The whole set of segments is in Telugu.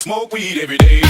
smoke weed every day.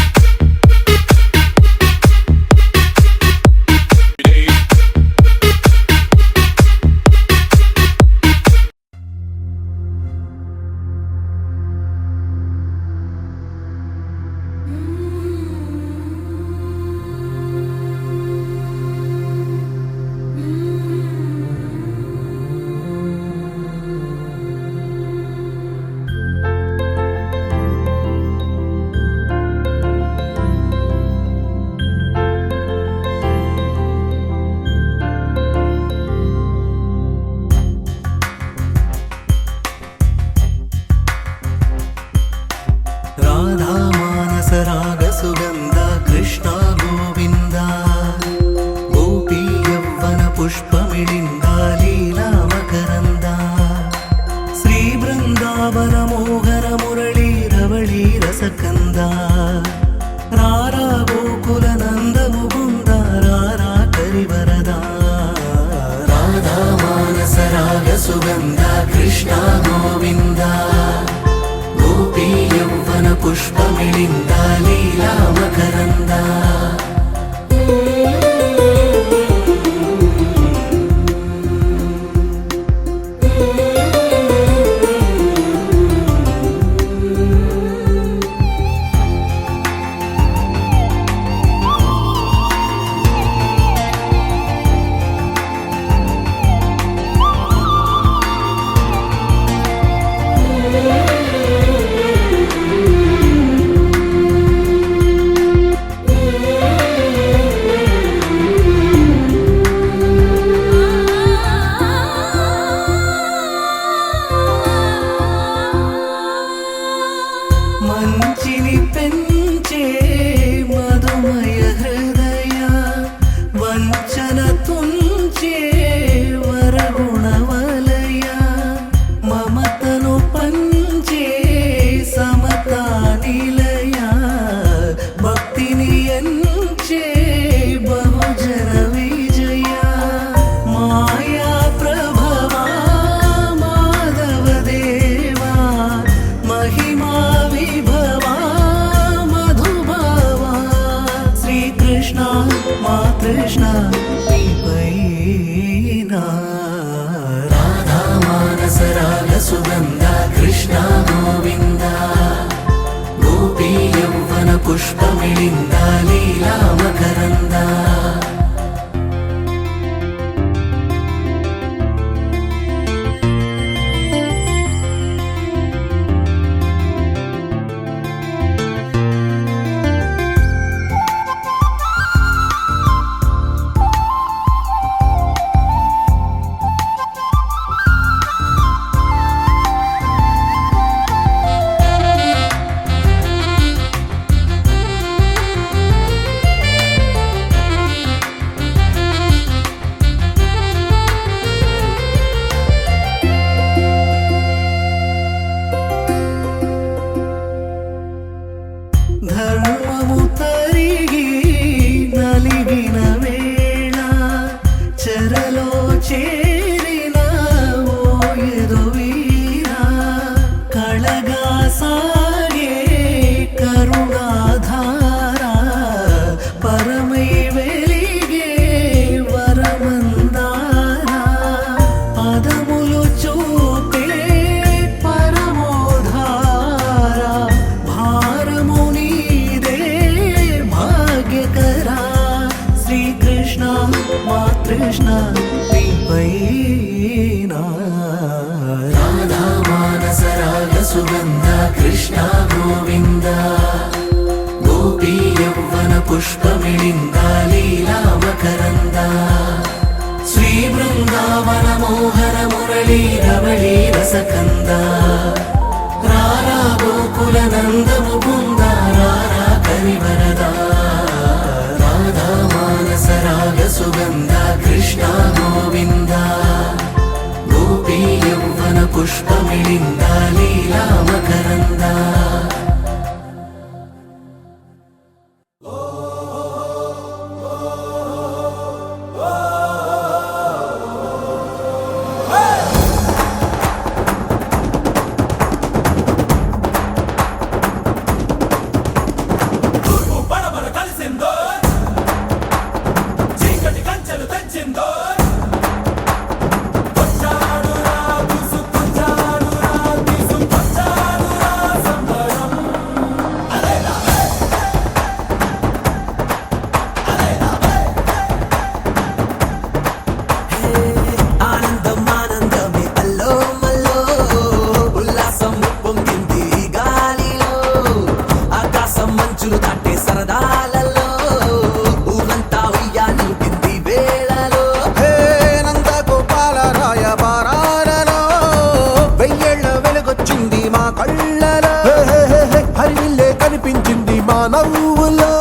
కనిపించింది మా నవ్వులో,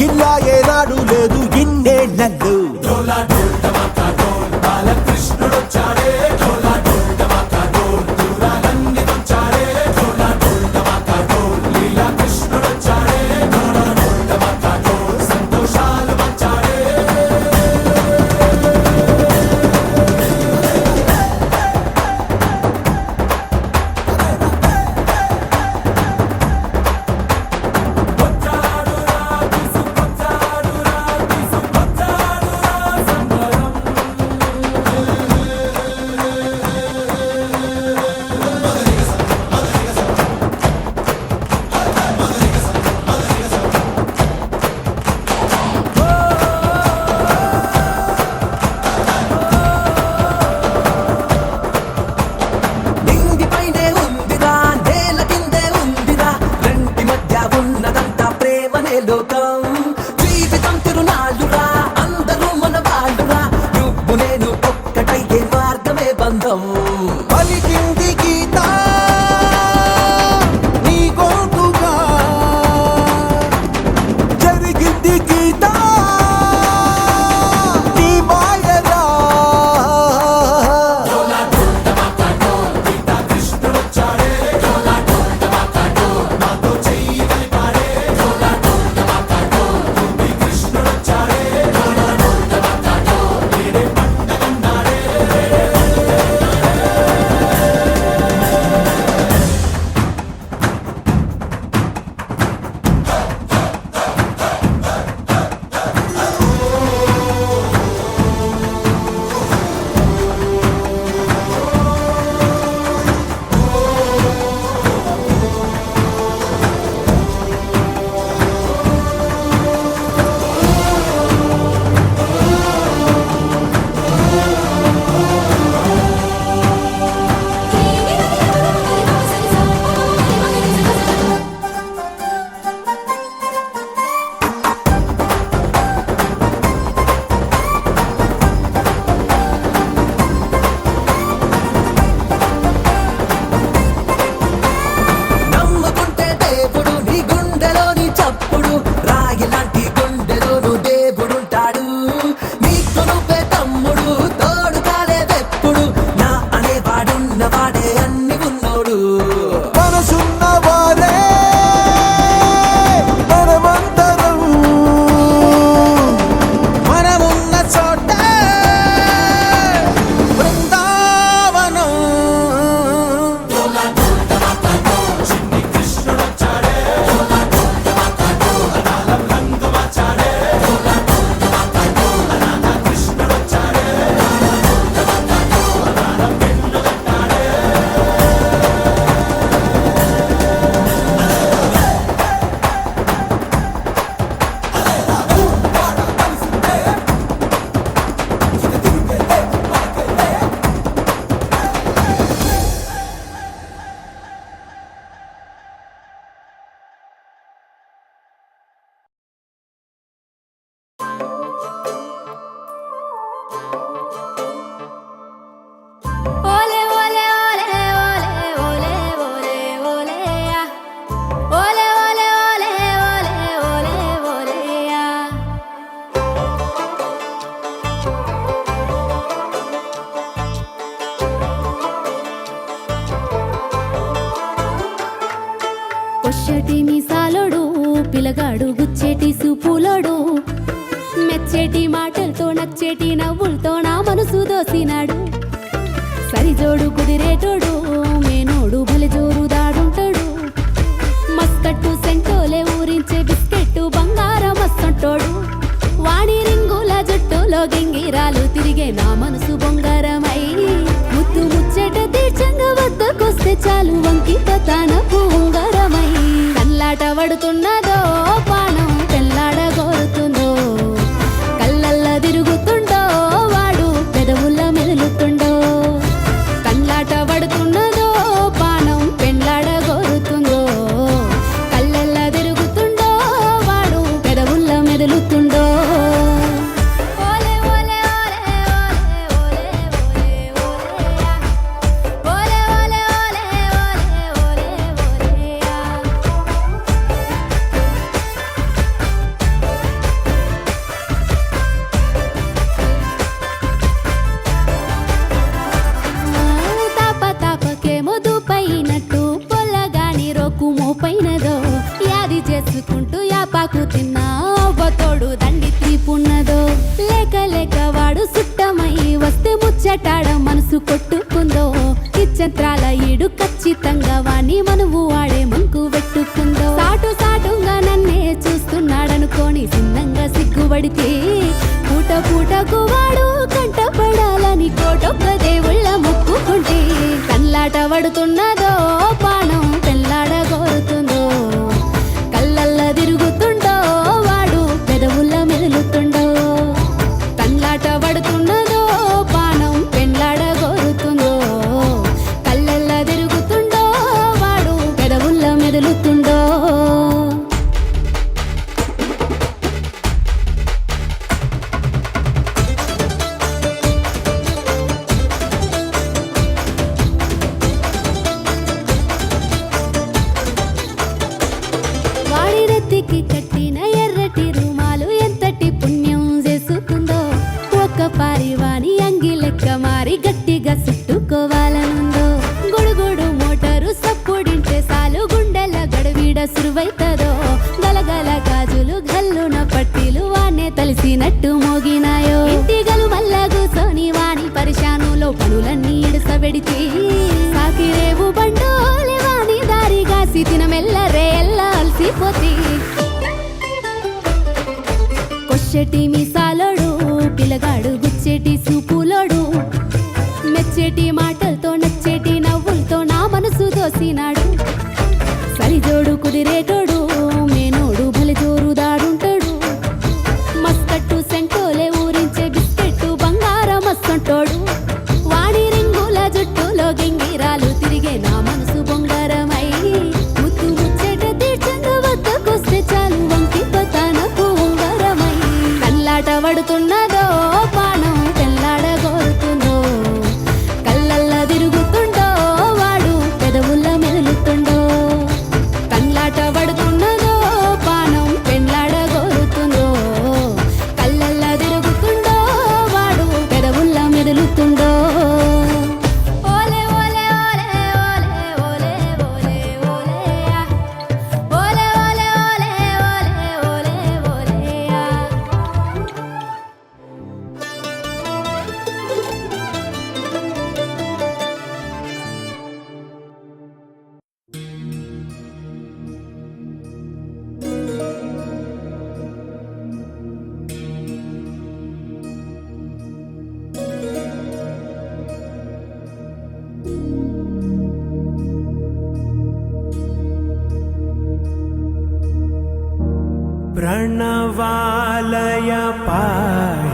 ఇలా ఏనాడు లేదు ఇన్నేళ్లలో. పలికింది గీత నీ గొంతుగా, జరిగింది గీత నీ మాయరా. పొచ్చటి మీసాలోడు పిలగాడు గుచ్చేటి సూపులోడు, మెచ్చేటి మాటలతో నచ్చేటి నవ్వులతో నా మనసు దోసినాడు. సరిజోడు కుదిరేటోడు మేనోడు భలే జోరు దాడుంటాడు, మస్కట్టు సెంటోలే ఊరించే బిస్కెట్టు బంగారం మస్సంటోడు. వాణి రింగుల జుట్టులో గింగిరాలు తిరిగే నా మనసు బొంగారమై, ముద్దు ముచ్చట తీర్చంగా వద్దకొస్తే చాలు వంకిత తన ఉంగరమై. కల్లాట పడుతున్నదో పానం తెల్లాడ కోరుతుందో, కళ్ళల్ల తిరుగుతుండో వాడు పెదవుల మెలుతుండో. కల్లాట పడుతున్నదో పానం పెళ్ళాడ కోరుతుందో, కళ్ళల్ల తిరుగుతుండో వాడు పెదవుల మెదులుతుండో. వేసుకుంటూ యాపాకు తిన్నా తోడు దండి తీపున్నదో లేక లేక వాడు సుట్టమై వస్తే ముచ్చటాడ మనసు కొట్టుకుందో ఇచ్చంత్రాల ఈడు ఖచ్చితంగా వాణ్ణి మనువు వాడే మంకు పెట్టుకుందో సాటుగా నన్నే చూస్తున్నాడనుకోని చిన్నంగా సిగ్గుపడితే పూట పూటకు వాడు కంటపడాలని కోటొక్క దేవుళ్ళ మొక్కుకుంటే కళ్ళాట పడుతున్నదో పానం పెళ్ళాడ కోరుతుందో కళ్ళల్ల తిరుగుతుండో వాడు పెదవుల్ల మెదులుతుండో కళ్ళాట పడుతున్నదో పానం పెళ్ళాడ కోరుతుందో కళ్ళల్ల తిరుగుతుండో వాడు పెదవుల్ల మెదులుతుండో వాడిరెత్తికి కట్టిన ఎర్రటి రుమాలు ఎంతటి పుణ్యం చేసుకుందో ఒక్క పారివాణి అంగి లెక్క మారి గట్టిగా చుట్టుకోవాలనుందో గుడుగుడు మోటారు సప్పుడింటే సాలు గుండెల గడవీడ సురువైతదో గలగల గాజులు గల్లున పట్టీలు వాణ్ణే తలిసినట్టు మోగినాయో ఇంటిగలు మల్ల కూసోని వాణి పరిశానులో పనులన్నీ ఇడసబెడితే సాకిరేవు బండోలే వాణి దారిగా సితిన మెల్లరే అలసిపోతే కొచ్చెటి మీసాలోడు పిల్లగాడు గుచ్చేటి సూపులోడు మెచ్చేటి మాటలతో నచ్చేటి నవ్వులతో నా మనసు దోసినాడు సరిజోడు కుదిరేటోడు మేనోడు భలే జోరుదాడుంటాడు మస్కట్టు సెంటోలే ఊరించే బిస్కెట్టు బంగారం మస్సంటోడు వాడి రింగుల జుట్టులో గింగిరాలు తిరిగే నా మనసు బొంగారమై ముత్తు ముచ్చేట తీర్చంగ వద్దకొస్తే చాలు వంకిపోతానకు ఉంగరమై కళ్ళాట పడుతున్నదో పానం తెల్లాడ కోరుతుందో కళ్ళల్ల తిరుగుతుండో వాడు పెదవుల్ల మెదులుతుండో కళ్ళాట పడుతున్నదో పానం పెళ్ళాడ కోరుతుందో కళ్ళల్ల తిరుగుతుండో వాడు పెదవుల్ల మెదులుతుండో ఓలే ఓలే ఓలే ఓలే ఓలే ఓలే ఓలే ఓలే ఓలే ఓలే ఓలే प्रणवालय पाहि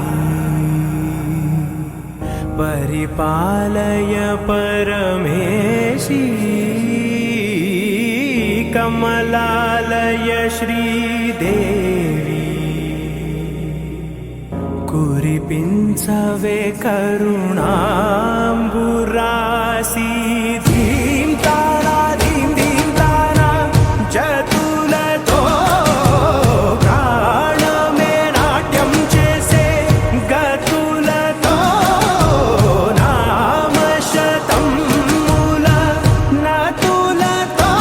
परिपालय परमेशी कमलालय श्रीदेवी कुरिपिंचवे करुणांबुरासी धीं तारा धीं धीं तारा जतुलतो प्राणमे नाट्यं चेसे गतुलतो नामशतं मूल नतुलतो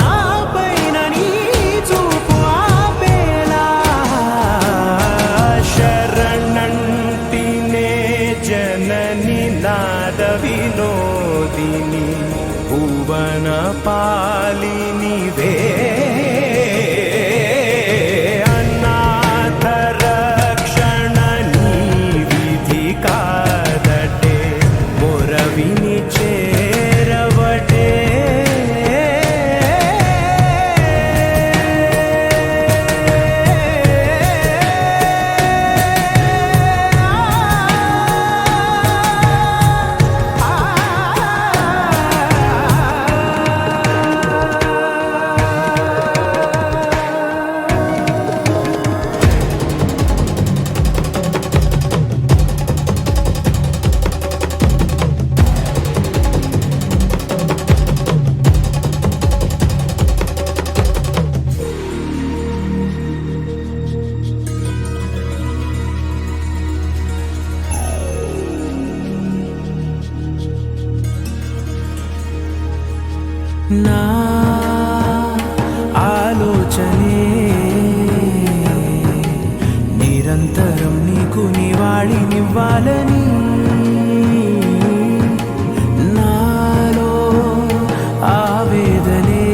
नापैन नी చూపు ఆపేలా శరణంటినే జనని నాద వినో మార్చనే నిరంతరం నీకు నివాళినివ్వాలని నాలో ఆవేదనే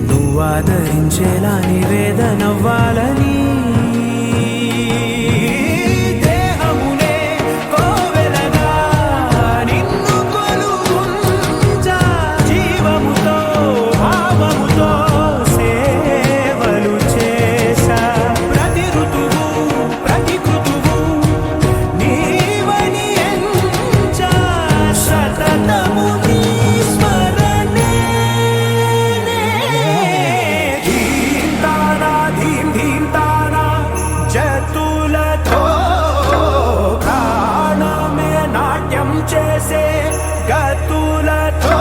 నువ్వు ఆదరించేలా నివేదనవ్వాలని దేహమునే కోవెలగా నిన్ను కొలువుంచా జీవముతో భావముతో సేవలు చేశా ప్రతి ఋతువు ప్రతి కృతువు నీవని ఎంచా సతతము నీ స్మరణే ధీం తానా ధీం ధీం తానా జతులతో ప్రాణమే నాట్యం చేసే గతులతో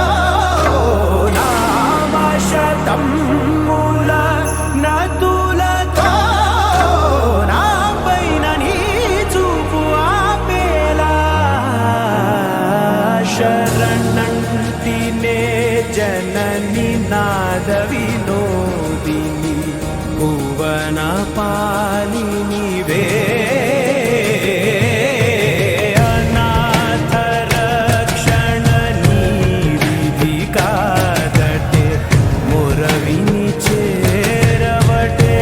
నామశతం మూల నతులతో నా పైన నీ చూపు ఆపేలా శరణంటినే జనని నాద వినోదిని భువన పాలినివే అనాథ రక్షణ నీ విధి కాదటే మురవిని చేరవటే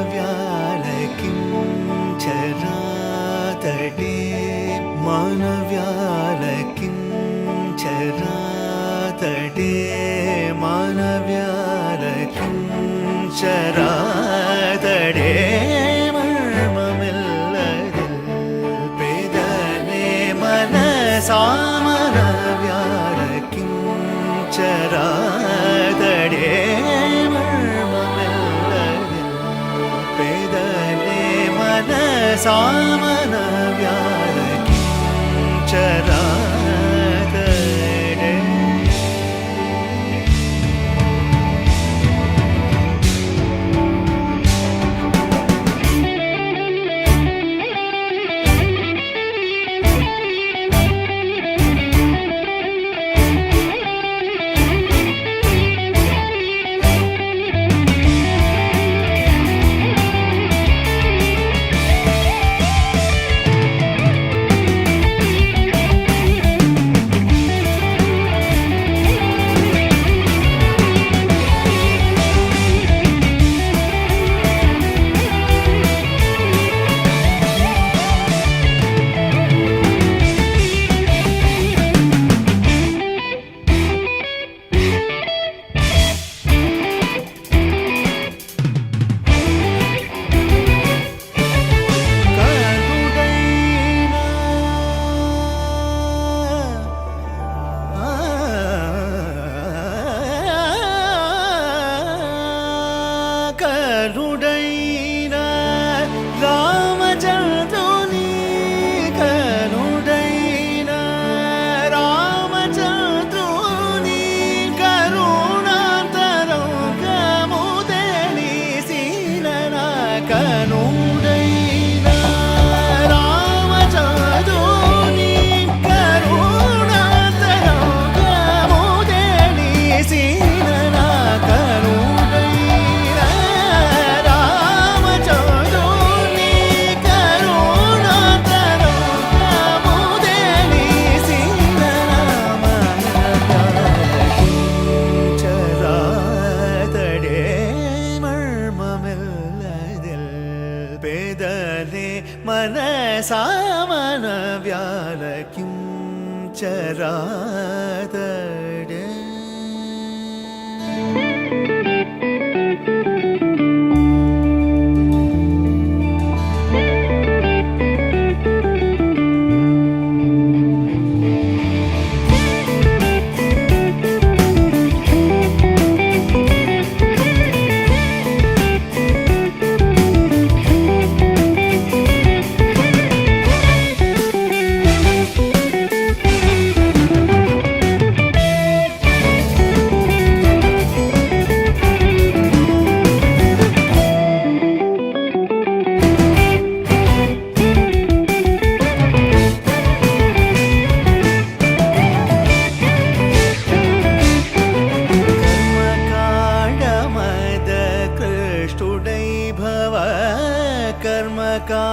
మానవ్యాలకిం చరాతడే మానవ్యాలకిం చరాతడే మానవ్యాలకిం చరాతడే మర్మమిల్లదిల్ పేదనే మనసామనవ్యాలకిం చరాతడే సామన వ్యాలకి చరాతడే కరుడైన రామచంద్రుని కరుడైన రామచంద్రుని కరుణాంతరంగము తెలిసిన కనుడైన రామచంద్రుని కరుణాంతరంగము తెలిసిన కరుడైన సామన వ్యాల కిం చరాదడే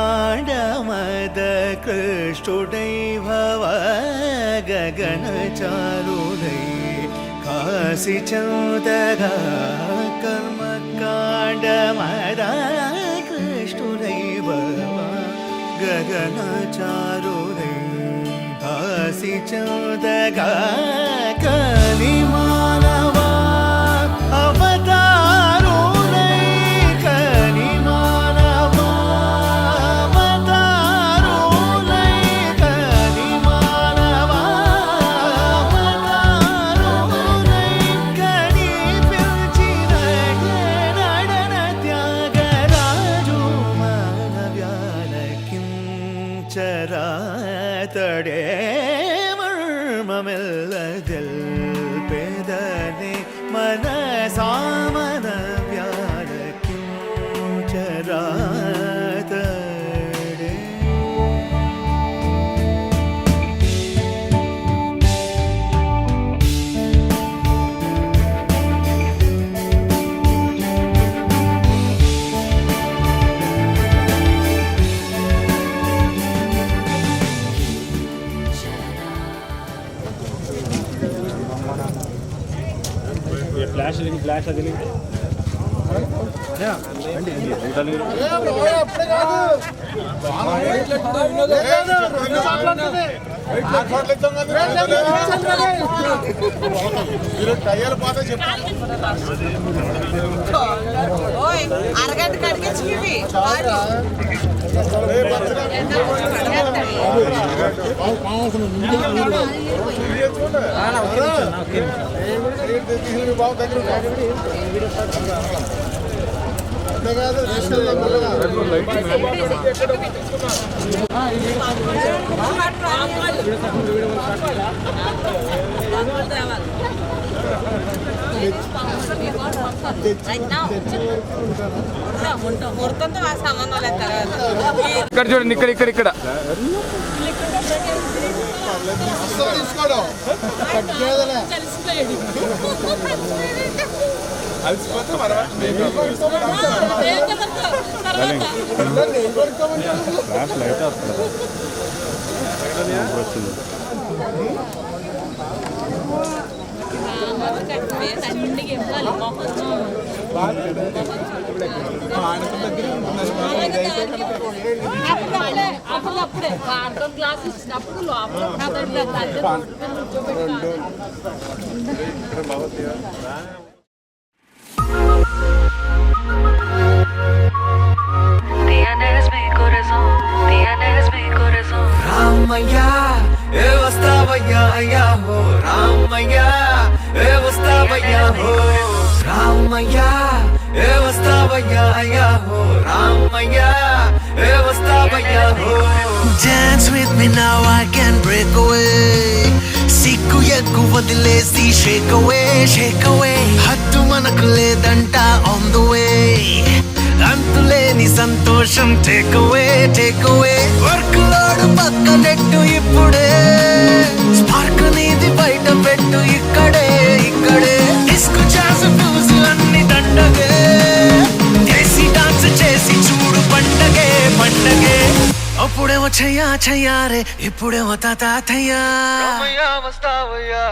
कर्मकाण्डमद कृष्टुडै भव गगनचारुडै काशी चौदगा कर्मकाण्डमद कृष्टुडै भव गगनचारुडै काशी चौदगा कलिमानवा ചരാതടേ മർമ്മമില്ലതിൽ പേദനെ മനസാമന വ്യാലക്കിം ചരാതടേ ఫ్లాష్ అది అరగంట కడిగించి ముహూర్తంతో సంబంధం లేదు ఇక్కడ చూడండి ఇక్కడ అప్పుడే అర్థం క్లాస్ ఇచ్చినప్పుడు లోపల రామయ్య ఏ వస్తావయ్యా అయ్యా హో రామయ్య ఏ వస్తావయ్యా హో రామయ్య ఏ వస్తావయ్యా అయ్యా హో రామయ్య ఏ వస్తావయ్యా హో Dance with me now I can break away సిగ్గు ఎగ్గు వదిలేసి shake away హద్దు మనకు లేదంట on the way అంతులేని సంతోషం టేక్ అవే వర్క్ లోడ్ పక్కనెట్టు ఇప్పుడే స్పార్క్ నీది బయట పెట్టు ఇక్కడే డిస్కు జాజ్ ఫ్యూజ్ అన్ని దండగే దేశీ డాన్స్ చేసి చూడు పండగే అప్పుడేమో చెయ్యారే ఇప్పుడేమో తాతయ్యా రమయ్య వస్తావయ్యా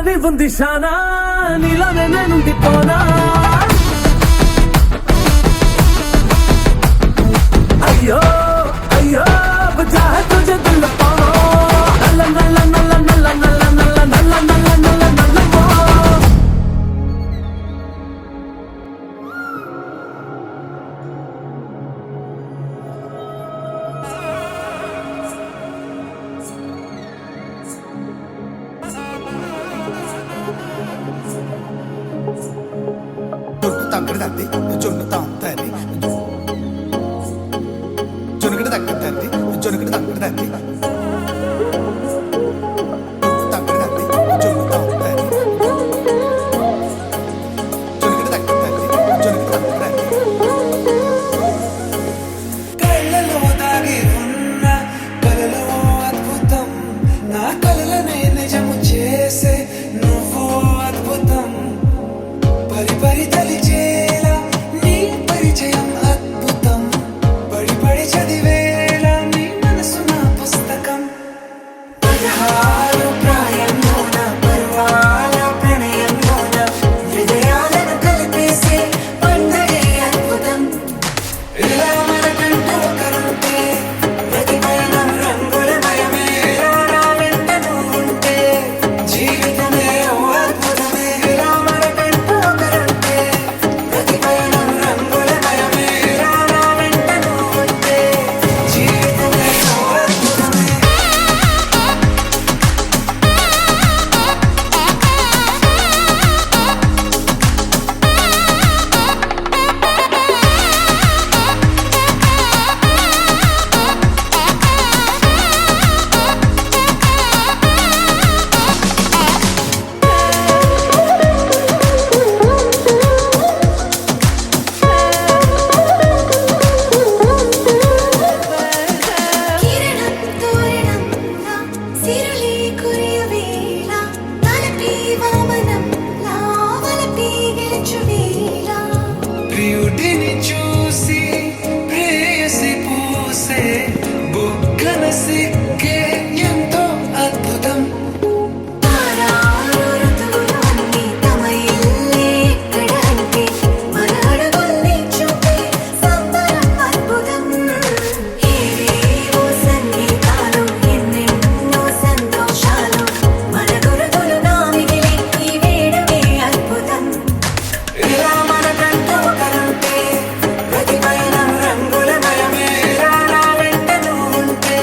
నీలోని ఉంది శానా, నీలోనే నేనుంది పోనా. అయ్యో అయ్యో బజా హై తుజే దిల్ పానా, నల్ల నల్ల నల్ల నల్ల నల్ల నల్ల నల్ల నల్ల నల్ల నల్ల జొన్ను తక్కడి తద్ది జొన్ను తాంతది జొన్నుగడ తక్కడి తద్ది జొన్నుగడ తక్కడి తద్ది జొన్ను తక్కడి తద్ది జొన్ను తాంతది జొన్నుగడ తక్కడి తద్ది జొన్నుగడ తక్కడి తద్ది. కళ్ళలో దాగి ఉన్న కలలో అద్భుతం, నా కలలనే నిజము చేసే నువ్వు అద్భుతం. పరి పరి తలిచేలా నీ పరిచయం అద్భుతం, పడి పడి చదివేలా నీ మనసు నా పుస్తకం. 16 ప్రాయంలోన పర్వాల ప్రణయంలోన హృదయాలను కలిపేసే పండగే అద్భుతం. ఇలా మనకంటూ ఒకరుంటే ప్రతి పయనం రంగులమయమే, ఇలా నా వెంట నువ్వుంటే జీవితమే ఓ అద్భుతమే. ఇలా మనకంటూ ఒకరుంటే ప్రతి పయనం రంగులమయమే, ఇలా నా వెంట నువ్వుంటే జీవితమే ఓ అద్భుతమే. కిరణం తోరణంలా సిరులే కురియవేళ, తలపి వామనంలా వలపి గెలుచువేళ. ప్రియుడిని చూసి ప్రేయసి పూసే బుగ్గన సిక్కే ఎంతో అద్భుతం. తారారు ఋతువులు అన్నీ తమ ఇల్లే ఎక్కడంటే, మన అడుగుల్ని చూపే సంబరం అద్భుతం. ఏవేవో సంగీతాలు, ఎన్నెన్నో సంతోషాలు, మన గురుతులుగా మిగిలే ఈ వేడుకే అద్భుతం. ఇలా మనకంటూ ఒకరుంటే ప్రతి పయనం రంగులమయమే, ఇలా నా వెంట నువ్వుంటే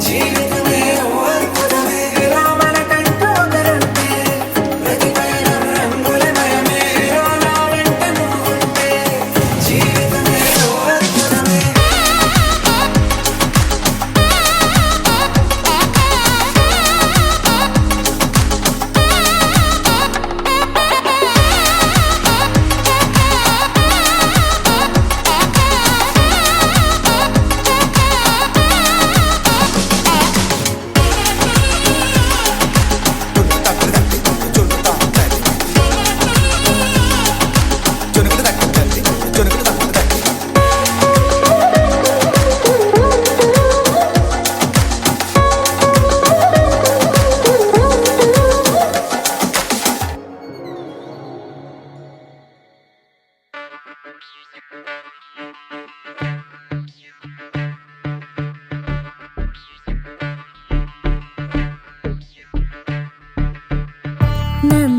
జీవితమే ఓ అద్భుతమే. ఇలా మనకంటూ ఒకరుంటే ప్రతి పయనం రంగులమయమే, ఇలా నా వెంట నువ్వుంటే జీవితమే ఓ అద్భుతమే. జొన్ను తక్కడి తద్ది జొన్ను తాంతది జొన్నుగడ తక్కడి తద్ది జొన్నుగడ తక్కడి తద్ది.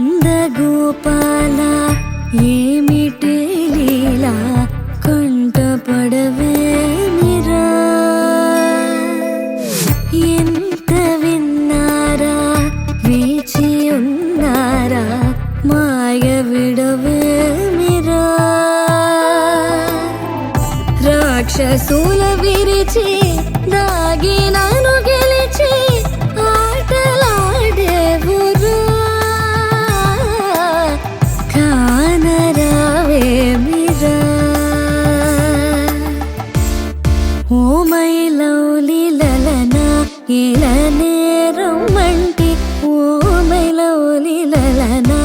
నందగోపాల ఏమిటి లీలా, కంట పడవేమిరా. ఎంత విన్నారా, వేచి ఉన్నారా, మాయ విడవేమిరా. రాక్షసుల విరిచి దాగినాను గెలిచి ఆటలాడేవురా. కానరావేమిరా. ఓ మై లవ్లీ లలనా ఏలనే రమ్మంటి, ఓ మై లవ్లీ లలనా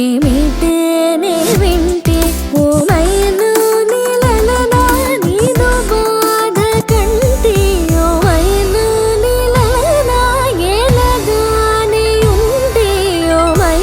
ఏమిటే నే వింటి. ఓ మై లవ్లీ లలనా నీదో బాధ కంటి, ఓ మై లవ్లీ లలనా ఏలగానే ఉంటి. ఓ మై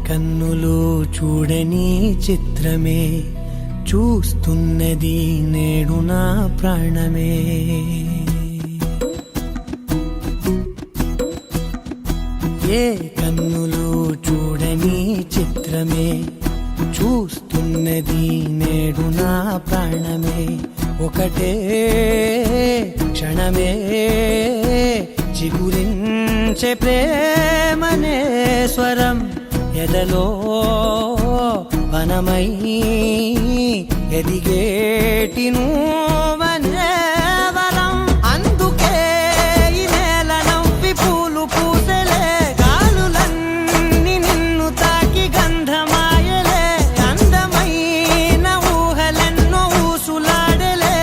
కన్నులు చూడని చిత్రమే చూస్తున్నది నేడు నా ప్రాణమే ఏ కన్నులు చూడని చిత్రమే చూస్తున్నది నేడు నా ప్రాణమే ఒకటే క్షణమే చిగురించే ప్రేమనే స్వరం ఎదలో వనమై ఎదిగేటి నువ్వనే వరం అందుకే ఈ నేల నవ్వి పూలు పూసెలే గాలులన్నీ నిన్ను తాకి గంధమాయలే అందమైన ఊహలెన్నో ఊసులాడలే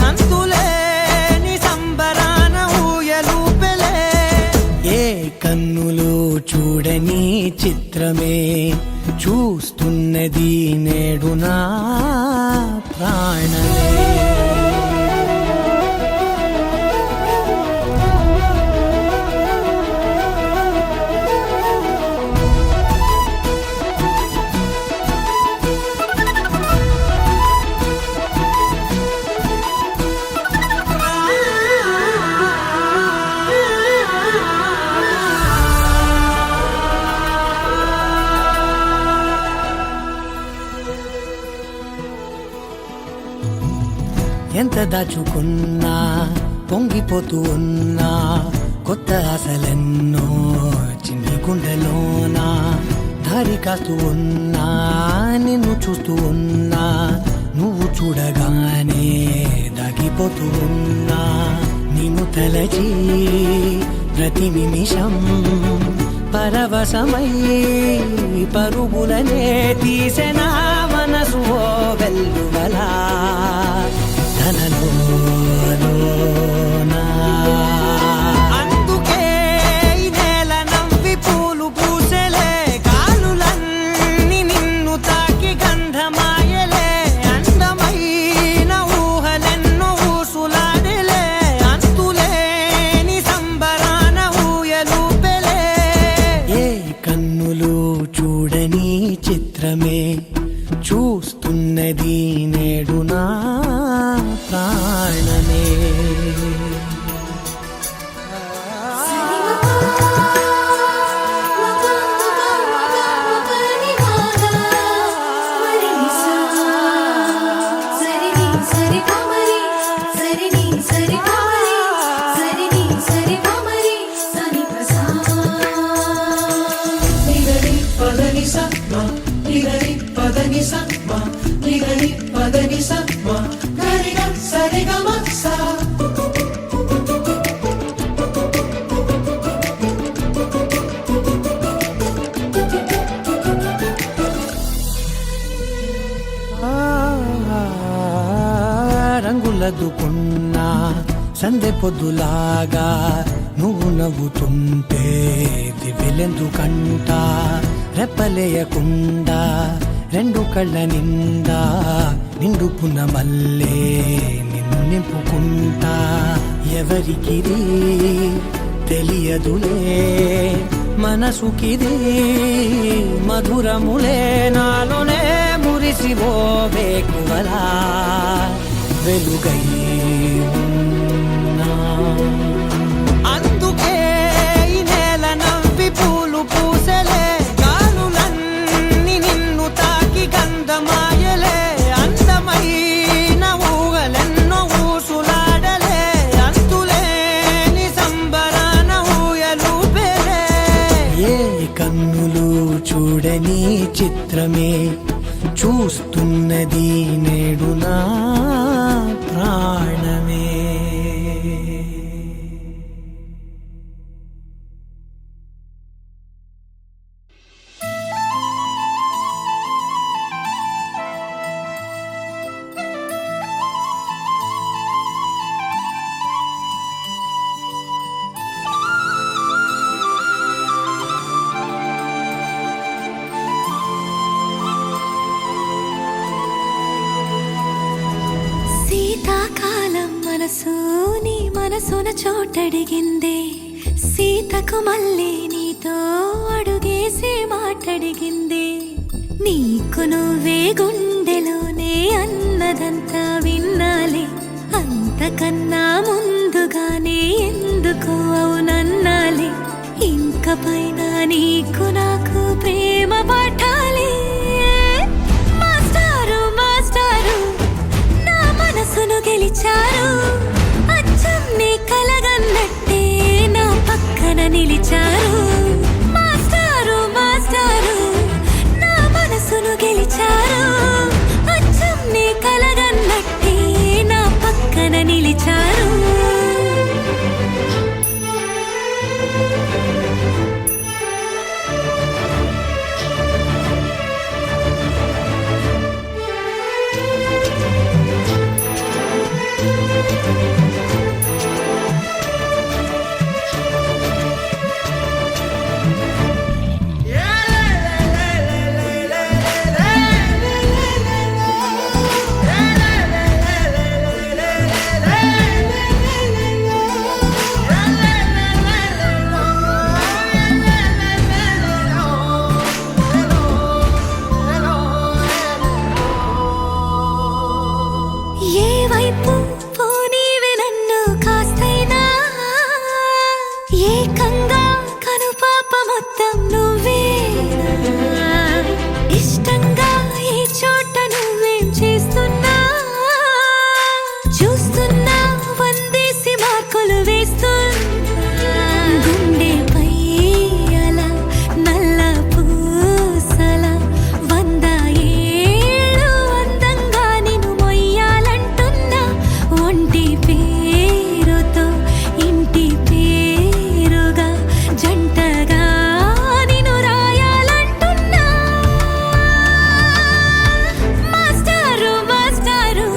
అంతులేని సంబరాన ఊయలూపెలే ఏ కన్నులు చూడని చిత్రమే చూస్తున్నది నేడు నా ప్రాణమే ఎంత దాచుకున్నా పొంగిపోతూ ఉన్నా కొత్త ఆశలెన్నో చిన్ని గుండెలోనా దారి కాస్తూ ఉన్నా నిన్ను చూస్తూ ఉన్నా నువ్వు చూడగానే దాగిపోతూ ఉన్నా నిన్ను తలచి ప్రతి నిమిషం పరవశమై పరుగులనే తీసెనా మనసు ఓ వెల్లువలా అందుకే ఈ నేల నవ్వి పూలు పూసెలే గాలులన్నీ నిన్ను తాకి గంధమాయలే అందమైన ఊహలెన్నో ఊసులాడలే అంతులేని సంబరాన ఊయలూపెలే ఏ కన్నులు చూడని చిత్రమే చూస్తున్నది నేడు నా ప్రాణమే రంగులదుకున్నా సందె పొద్దులాగా నువ్వు నవ్వుతుంటే దివ్వెలెందుకంట రెప్పలేయకుండా రెండు కళ్ళ నిండా నిండుకున్న మల్లే నిన్ను నింపుకుంటా ఎవరికిది తెలియదులే మనసుకిది మధురములే నాలోనే మురిసివో వేకువలా వెలుగై ఉన్నా అందుకే ఈ నేల నవ్వి పూలు పూసెలే గాలులన్నీ నిన్ను తాకి గంధమాయలే అందమైన ఊహలెన్నో ఊసులాడలే అంతులేని సంబరాన ఊయలూపెలే ఏ కన్నులు చూడని చిత్రమే చూస్తున్నది నేడు నా ప్రాణమే శీతాకాలం మనసు నీ మనసున చోటడిగిందే సీతకు మళ్ళీ నీ నీతో అడుగేసి మాటడిగింది. నీకు నువ్వే గుండెలోనే అన్నదంతా విన్నాలి. అంతకన్నా ముందుగానే ఎందుకు అవునన్నాలి. ఇంక పైన నీకు నాకు ప్రేమ పాఠాలి. మాస్టారు మాస్టారు నా మనసును గెలిచారు. అచ్చం నీ కలగన్నట్టే నా పక్కన నిలిచారు. మాస్టారు మాస్టారు నా మనసును గెలిచారు. అచ్చం నీ కలగన్నట్టే నా పక్కన నిలిచారు. ఏ వైపు పోనీవే నన్ను కాస్తైనా, ఏకంగా కనుపాప మొత్తం నువ్వేనా. ఇష్టంగా ఏ చోట నువ్వేం చేస్తున్నా చూస్తున్నా, వందేసి మార్కులు వేస్తున్నా. గుండెపై అలా నల్ల పూసల 100 ఏళ్ళు అందంగా నిన్ను మొయ్యాలంటున్నా. ఒంటి పేరుతో ఇంటి పేరుగా జంటగా నిన్ను రాయాలంటున్నా. మాస్టారు మాస్టారు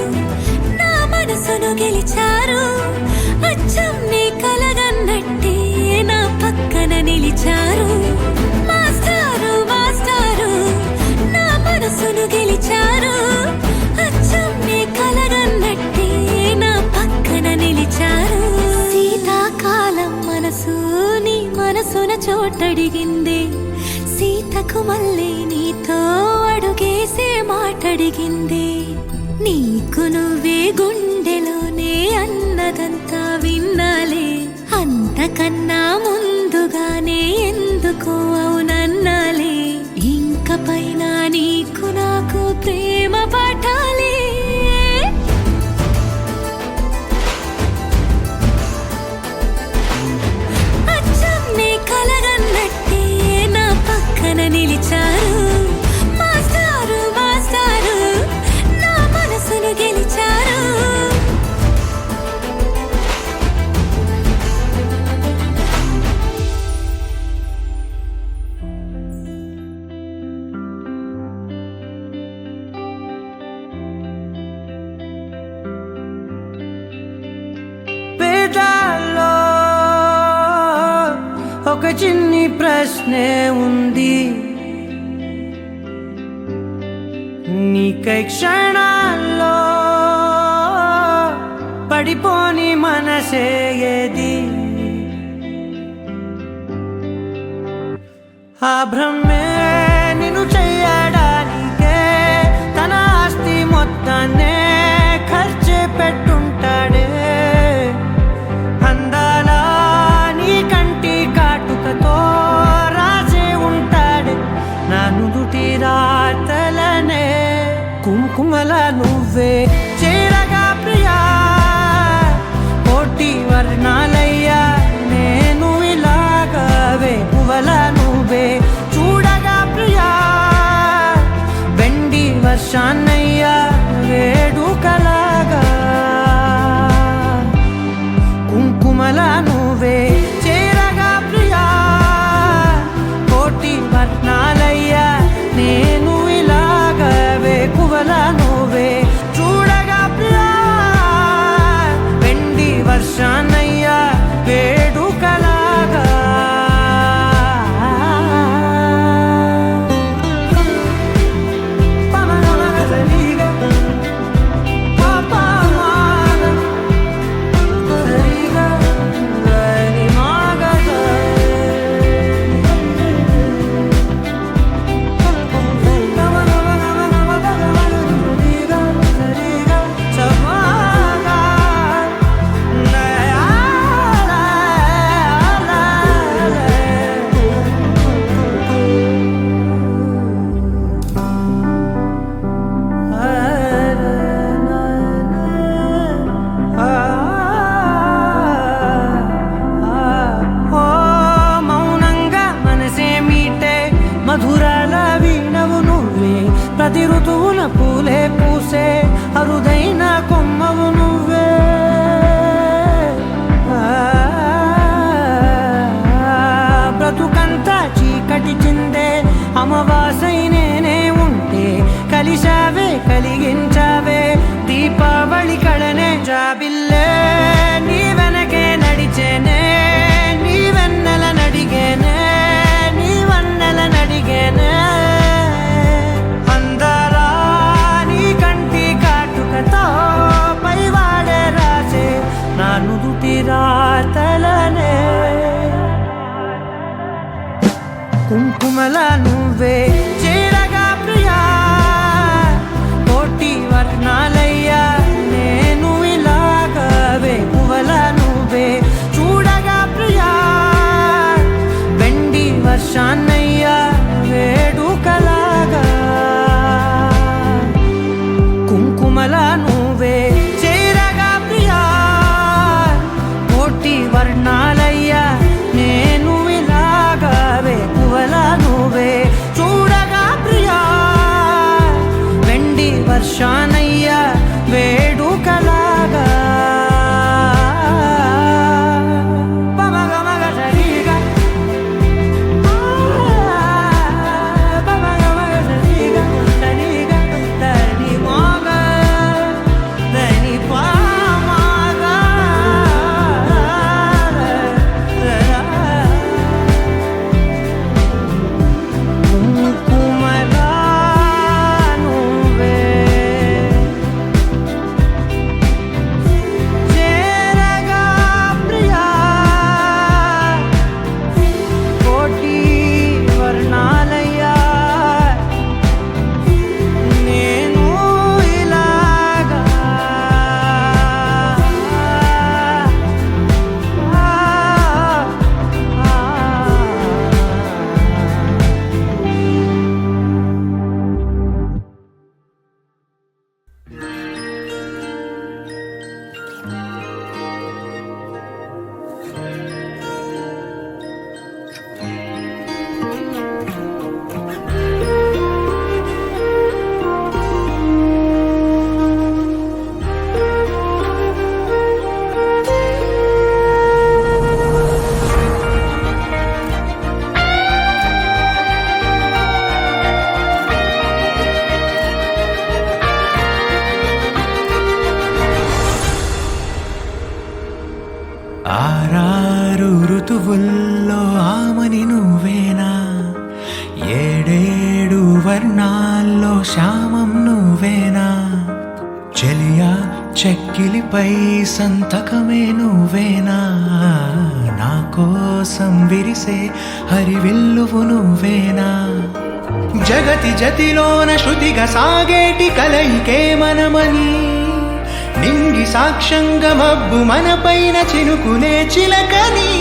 నా మనసును గెలిచారు. అచ్చం నీ కలగన్నట్టే నా పక్కన నిలిచారు. మాస్టారు మాస్టారు నా మనసును గెలిచారు. అచ్చం నీ కలగన్నట్టే నా పక్కన నిలిచారు. శీతాకాలం మనసు నీ మనసున చోటడిగింది. సీతకు మళ్ళీ నీతో అడుగేసే మాటడిగింది. నీకు నువ్వే గుండెలోనే అన్నదంతా విన్నాలి. అంతకన్నా ముందుగానే ఎందుకు అవునన్నాలి. ఇంక పైన నీకు నాకు ప్రేమ పాఠాలి. అచ్చం నీ కలగన్నట్టే నా పక్కన నిలిచారు. మాస్టారు మాస్టారు నా మనసును గెలిచారు. పేదాల్లో ఒక చిన్ని ప్రశ్నే ఉంది. నీకై క్షణాల్లో పడిపోని మనసే ఏది. ఆ భ్రమే నిన్ను చెయ్యడానికే తన ఆస్తి మొత్తాన్నే ఖర్చు పెట్టుంటాడే. అందాల నీ కంటి కాటుకతో రాసే ఉంటాడే నా నుదుటి రాతలనే. కుంకుమల నువ్వే చేరగా ప్రియా, కోటి వర్ణాలయ్యా నేను ఇలాగవే. పువ్వల నువ్వే చూడగా ప్రియా, వెండి వర్షాన్నయ్యా వేడుకలాగా. కుంకుమల నువ్వే చేరగా ప్రియా, కోటి వర్ణాలయ్యా నేను ఇలాగవే. పువ్వల నువ్వే చూడగా ప్రియా, వెండి వర్షాన్నయ్యా వేడుకలాగా. పమగమగసలిగా, పా ప్రతి ఋతువుల పూలే పూసే అరుదైన కొమ్మవు నువ్వే. బ్రతుకంతా చీకటి చిందే అమవాసై నేనే ఉంటే కలిశావే కలిగించావే దీపావళి కళనే జాబిల్లే. నీ వెనకే నడిచేనే నీ వెన్నెల నడిగేనే నీ వన్నెల నడిగేనే. అందరా నీ కంటి కాటుకతో పైవాడే రాసే నా నుదుటి రాతలనే. కుంకుమల నువ్వే చేరగా ప్రియా కోటి వర్ణాలయ్యా నేను ఇలాగవే పువ్వుల నువ్వే చూడగా ప్రియా వెండి వర్షాన్నయ్యా వేడుకలాగా. కుంకుమల నువ్వే చేరగా ప్రియా కోటి వర్ణాలయ్యా నేను ఇలాగవే పువ్వుల నువ్వే చూడగా ప్రియా వెండి వర్షానయ్యా వేడుకలాగా. ఆరారు ఋతువుల్లో ఆమని నువ్వేనా ఏడేడు వర్ణాల్లో శ్యామం నువ్వేనా చెలియా చెక్కిలిపై సంతకమే నువ్వేనా నా కోసం విరిసే హరివిల్లువు నువ్వేనా జగతి జతిలోన శృతిగా సాగేటి కలయికే మనమని నింగి సాక్ష్యంగా మబ్బు మన పైన చినుకులే చిలకని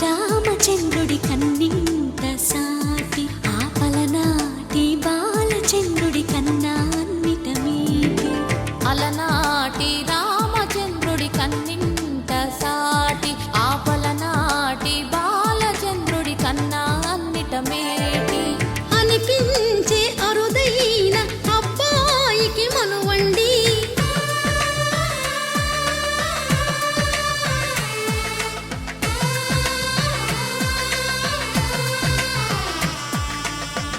రామచంద్రుడి కన్నింత సాటి ఆపలనాటి బాలచంద్రుడి కన్నా అన్నిట మీటి. అలనాటి రామచంద్రుడి కన్నింత సాటి ఆపలనాటి బాలచంద్రుడి కన్నా అన్నిట మేటి అనిపించే అరుదైన అబ్బాయికి మనువండి.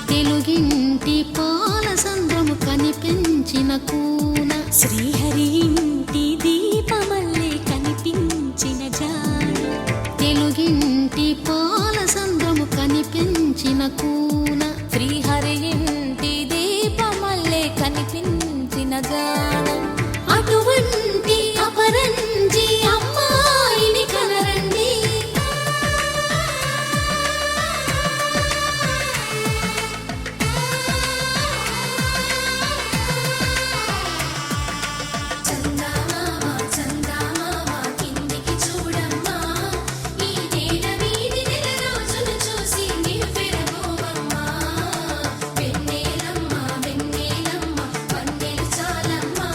తెలుగింటి పాల సంద్రము కనిపించిన కూన శ్రీహరి ఇంటి దీపమల్లే కనిపించిన జాడ. కూన శ్రీహరి ఇంటి దీపమల్లే కనిపించిన జాన అటువంటి అపరంజి అమ్మాయిని కనరండి. చందమామ చందమామ కిందికి చూడమ్మా, ఈ నేల వీధి నెల రోజులు చూసి నివ్వెరబోవమ్మా. వెన్నెలమ్మ వెన్నెలమ్మ వన్నెలు చాలమ్మా,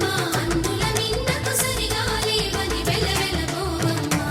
మా అన్నుల మిన్నకు సరిగా లేవని వెలవెలబోవమ్మా.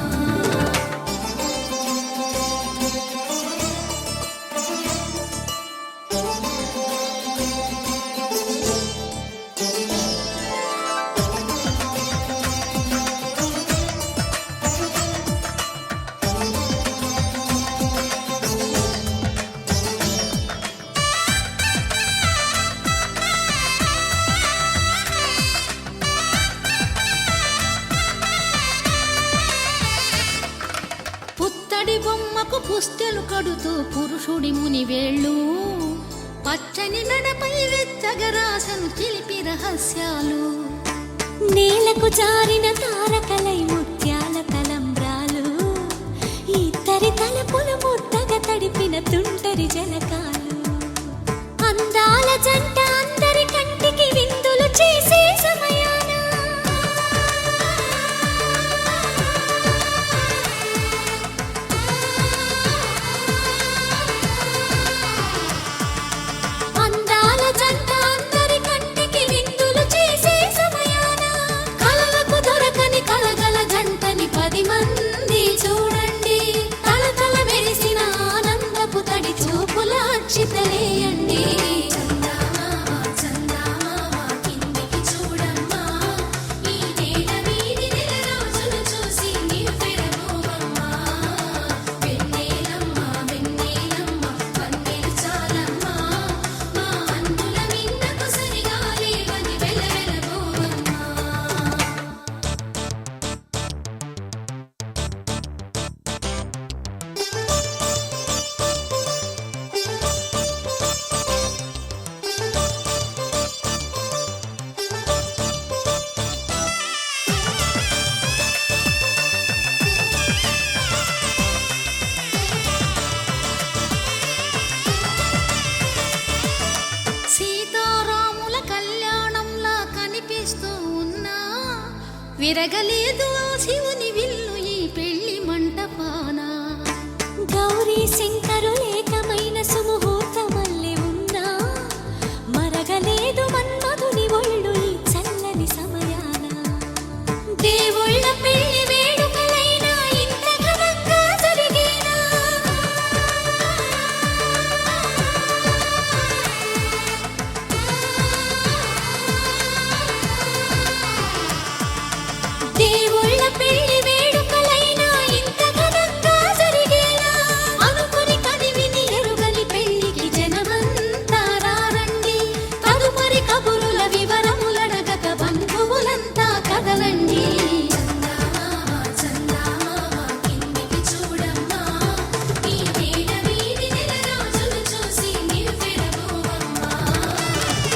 పుత్తడి బొమ్మకు పుస్తెలు కడుతూ పురుషుడి ముని వేళ్ళు, పచ్చని నడపై వెచ్చగరాసను చిలిపి రహస్యాలు. నేలకు జారిన తారకలై ముత్యాల తలంబ్రాలు, ఇద్దరి తలపులు ముద్దగా తడిపిన తుంటరి జలకాలు. అందాల జంట అందరి కంటికి విందులు చేసే సమయాన అందాల జంట అందరి కంటికి విందులు చేసే సమయాన కలలకు దొరకని కలగల జంటని 10 మంది చూడండి. తలతల మెరిసిన ఆనందపు తడి చూపుల అక్షితలేయండి. చందమామ చందమామ కిందికి చూడమ్మా, ఈ నేల వీధి నెల రోజులు చూసి నివ్వెరబోవమ్మా. వెన్నెలమ్మ వెన్నెలమ్మ వన్నెలు చాలమ్మా, మా అన్నుల మిన్నకు సరిగా లేవని వెలవెలబోవమ్మా. సీతారాముల కళ్యాణంలా కనిపిస్తూ ఉన్నా, విరగలేదు ఆ శివుని విల్లు ఈ పెళ్లి మంటపాన. గౌరీ శంకరులేకమైన సుముహూర్తమల్లె ఉన్నా, మరగలేదు మన్మధుని ఒళ్ళు ఈ చల్లని సమయాన. దేవుళ్ళ పెళ్లి వేడుకలైనా ఇంత ఘనంగా జరిగేనా? దేవుళ్ళ పెళ్లి వేడుకలైనా ఇంత ఘనంగా జరిగేనా? అనుకుని కదివిని ఎరుగని పెళ్లికి జనమంతా రారండి. తదుపరి కబురుల వివరములడగక బంధువులంతా కదలండి. చందమామ చందమామ కిందికి చూడమ్మా, ఈ నేల వీధి నెల రోజులు చూసి నివ్వెరబోవమ్మా.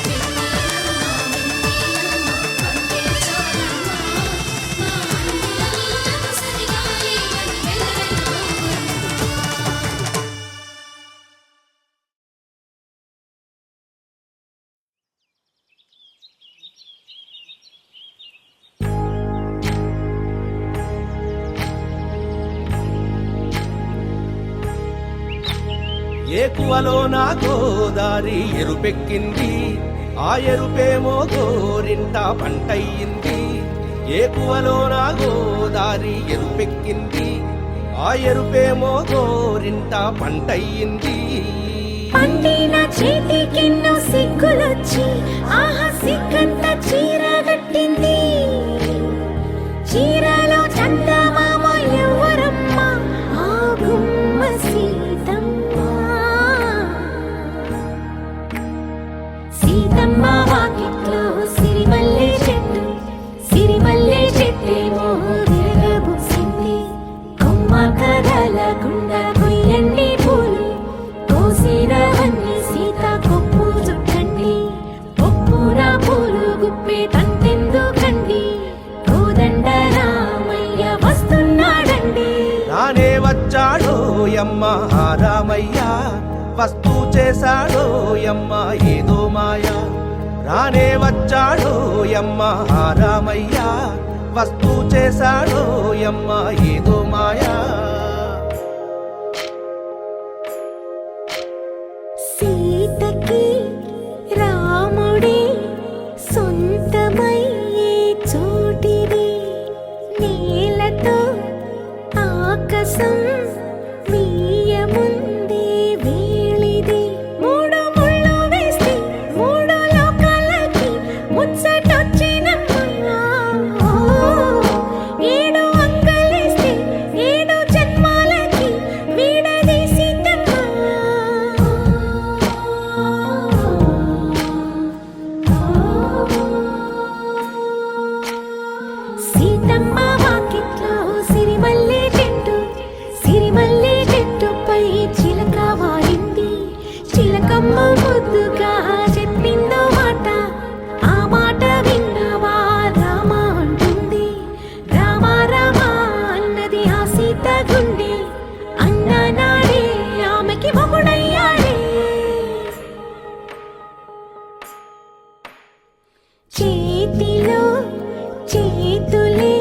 వెన్నెలమ్మ వెన్నెలమ్మ వన్నెలు చాలమ్మా, మా అన్నుల మిన్నకు సరిగా లేవని వెలవెలబోవమ్మా. ఏకువలో నా గోదారి ఎరుపెక్కింది, ఆ ఎరుపేమో గోరింట పంటయ్యింది. ఏకువలో నా గోదారి ఎరుపెక్కింది, ఆ ఎరుపేమో గోరింట పంటయ్యింది. పండిన చేతికెన్నో సిగ్గులొచ్చి ఆహా సిగ్గంత చీరగట్టింది. చీరలో చందమామ ఎవరమ్మ, ఆ గుమ్మ సీతమ్మ. సీతమ్మ వాకిట్లో సిరిమల్లె చెట్టు, సిరిమల్లె చెట్టేమో విరగబూసింది. కొమ్మ కదలకుండా కొయ్యండి పూలు, యమ్మ ఆ రామయ్య వస్తూ చేశాడో యమ్మ ఏదో మాయా రానే వచ్చాడో యమ్మ ఆ రామయ్య వస్తూ చేశాడో యమ్మ ఏదో మాయా సీతకి రాముడే సొంతమయ్యే చోటిది నేలతో ఆకాశం మీయముందే వేళిది మూడు ముళ్ళు వేస్తే మూడు లోకాలకి ముచ్చటొచ్చినమ్మా ఏడు అంగలేస్తే ఏడు జన్మాలకి వీడదీసిందమ్మా సీతమ్మ వాకిట్లో సిరిమల్లె చెట్టుపై చిలక వాలింది చిలకమ్మ ముద్దుగా చెప్పిందో మాట ఆ మాట విన్నవా రామ అంటుంది రామ రామ అన్నది ఆ సీత గుండె అన్న నాడే ఆమెకి మొగుడయ్యాడే చేతిలో చేతులే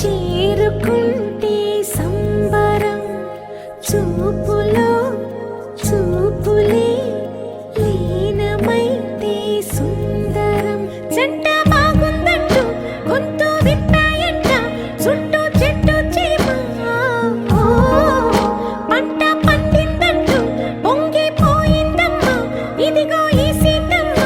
చేరుకుంటే సంబరం చూపులో చూపులే లీనమైతే సుందరం జంట బాగుందంటూ గొంతు విప్పాయంట చుట్టూ చెట్టు చీమ పంట పండిందంటూ పొంగిపోయిందమ్మా ఇదిగో ఈ సీతమ్మ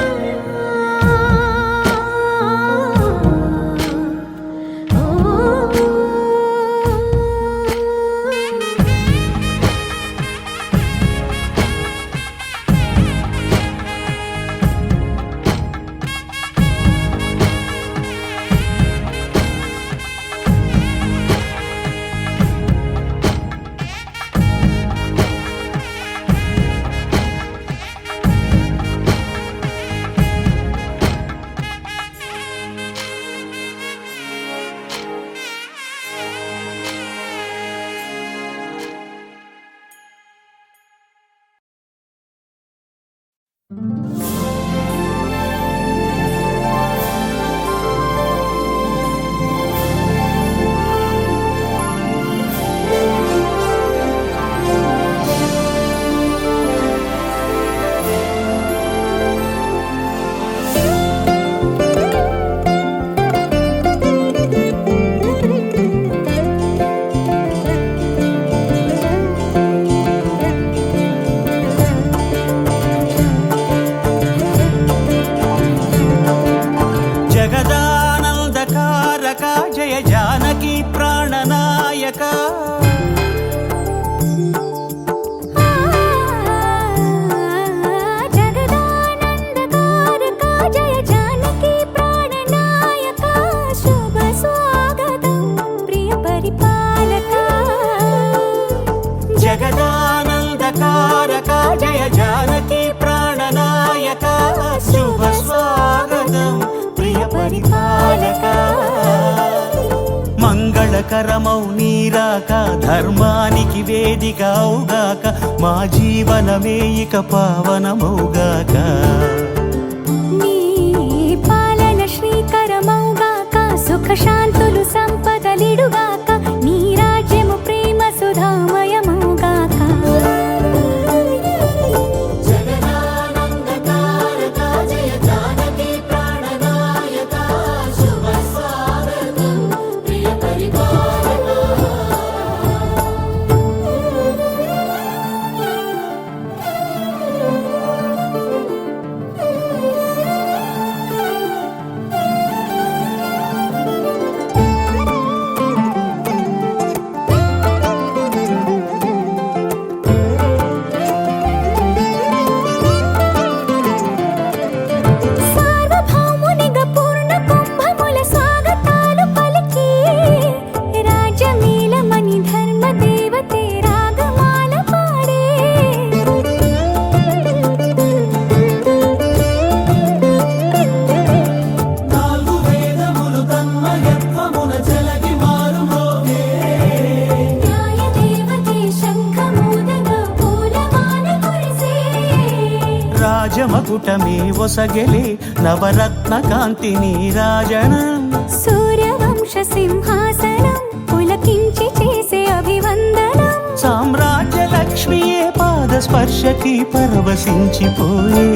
మంగళకరమౌ నీరాక ధర్మానికి వేదికవుగాక మా జీవనమే ఇక పావనమౌగాక నీ పాలన శ్రీకరమౌగాక సుఖ శాంతులు సంపదలిడుగాక నీ రాజ్యము ప్రేమ సుధామయమౌగాక రాజమకుటమే ఒసగెలే నవరత్న కాంతి నీరాజనం సూర్యవంశ సింహాసనం పులకించి చేసే అభివందనం సామ్రాజ్య లక్ష్మియే పాద స్పర్శకి పరవశించిపోయే